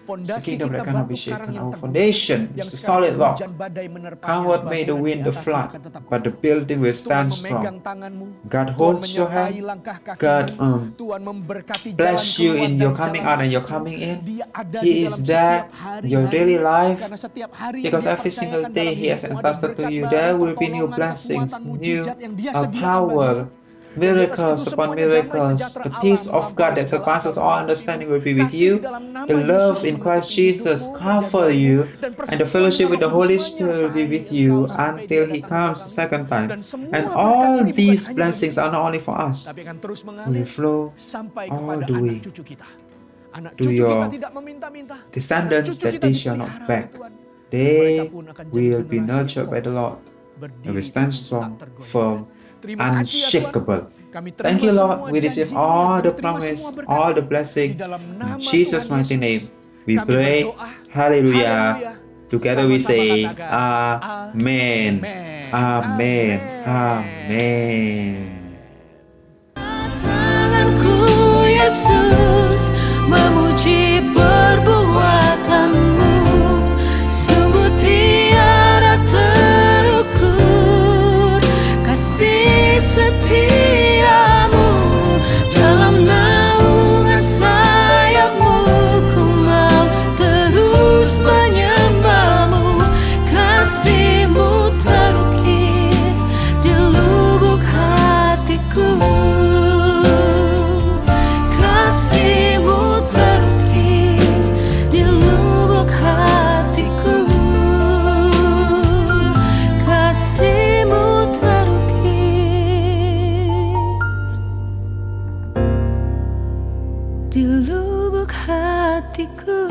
is the Fondasi kingdom kita that cannot batu be karang shaken. yang Our teguh foundation yang is a sekarang solid rock. hujan badai menerpanya, Coward may the bangunan wind, di the atasnya flood, akan tetap but the kokoh. building will Tuhan stand memegang strong. tanganmu, God Tuhan holds your menyertai hand. langkah God kakimu, Tuhan memberkati jalan bless you keluar in dan your coming jalan out and your masukmu. coming in. Dia ada He di is dalam there setiap hari your daily life, karena setiap hari yang because dia every single percayakan day dalam He has hidupmu ada entrusted to berkat you. baru, There will be new pertolongan, blessings, kekuatan, new mujizat yang dia sediakan bagimu. power, Dan di atas miracles itu upon semuanya damai miracles. sejahtera The Allah peace of God melampaui that segala surpasses akal all menutupi understanding hidup. will be with Kasih you. di dalam nama The love Yesus in Christ menutupi Jesus hidupmu, cover menjagamu, you, dan and the persekutuan fellowship with Roh the Kudus Holy Spirit will be menyertai with you engkau sampai until Dia He datang comes the kebelakangmu. second time. Dan semua And berkat all ini bukan these hanya blessings bagimu, are not only for us, tapi akan terus will mengalir flow sampai all kepada the way anak cucu kita. Anak to cucu your kita tidak meminta-minta. Anak descendants cucu that kita they shall not dipelihara oleh beg. Tuhan. Mereka They pun akan jadi will be generasi yang nurtured by the kokoh, Lord. They berdiri will stand teguh, strong, tak tergoyahkan. firm, Terima kasih ya Tuhan. unshakable. Kami terima Thank you, semua Lord. We receive janji-Nya, all kami the terima promise, semua berkat all the ini. blessing. Di dalam In nama Jesus' Tuhan mighty Yesus, name, we kami pray. berdoa. Hallelujah. Haleluya. Together we Sama-sama say, katakan, Amen. Amen. Amen. Amen. Amen. Tanganku Yesus memuji perbuatanmu, sungguh tiada terukur kasih setiamu, dalam naungan sayapmu ku mau terus menyembahmu, kasihmu terukir di lubuk hatiku. Kasihmu terukir di lubuk hatiku. Kasihmu terukir di lubuk hatiku.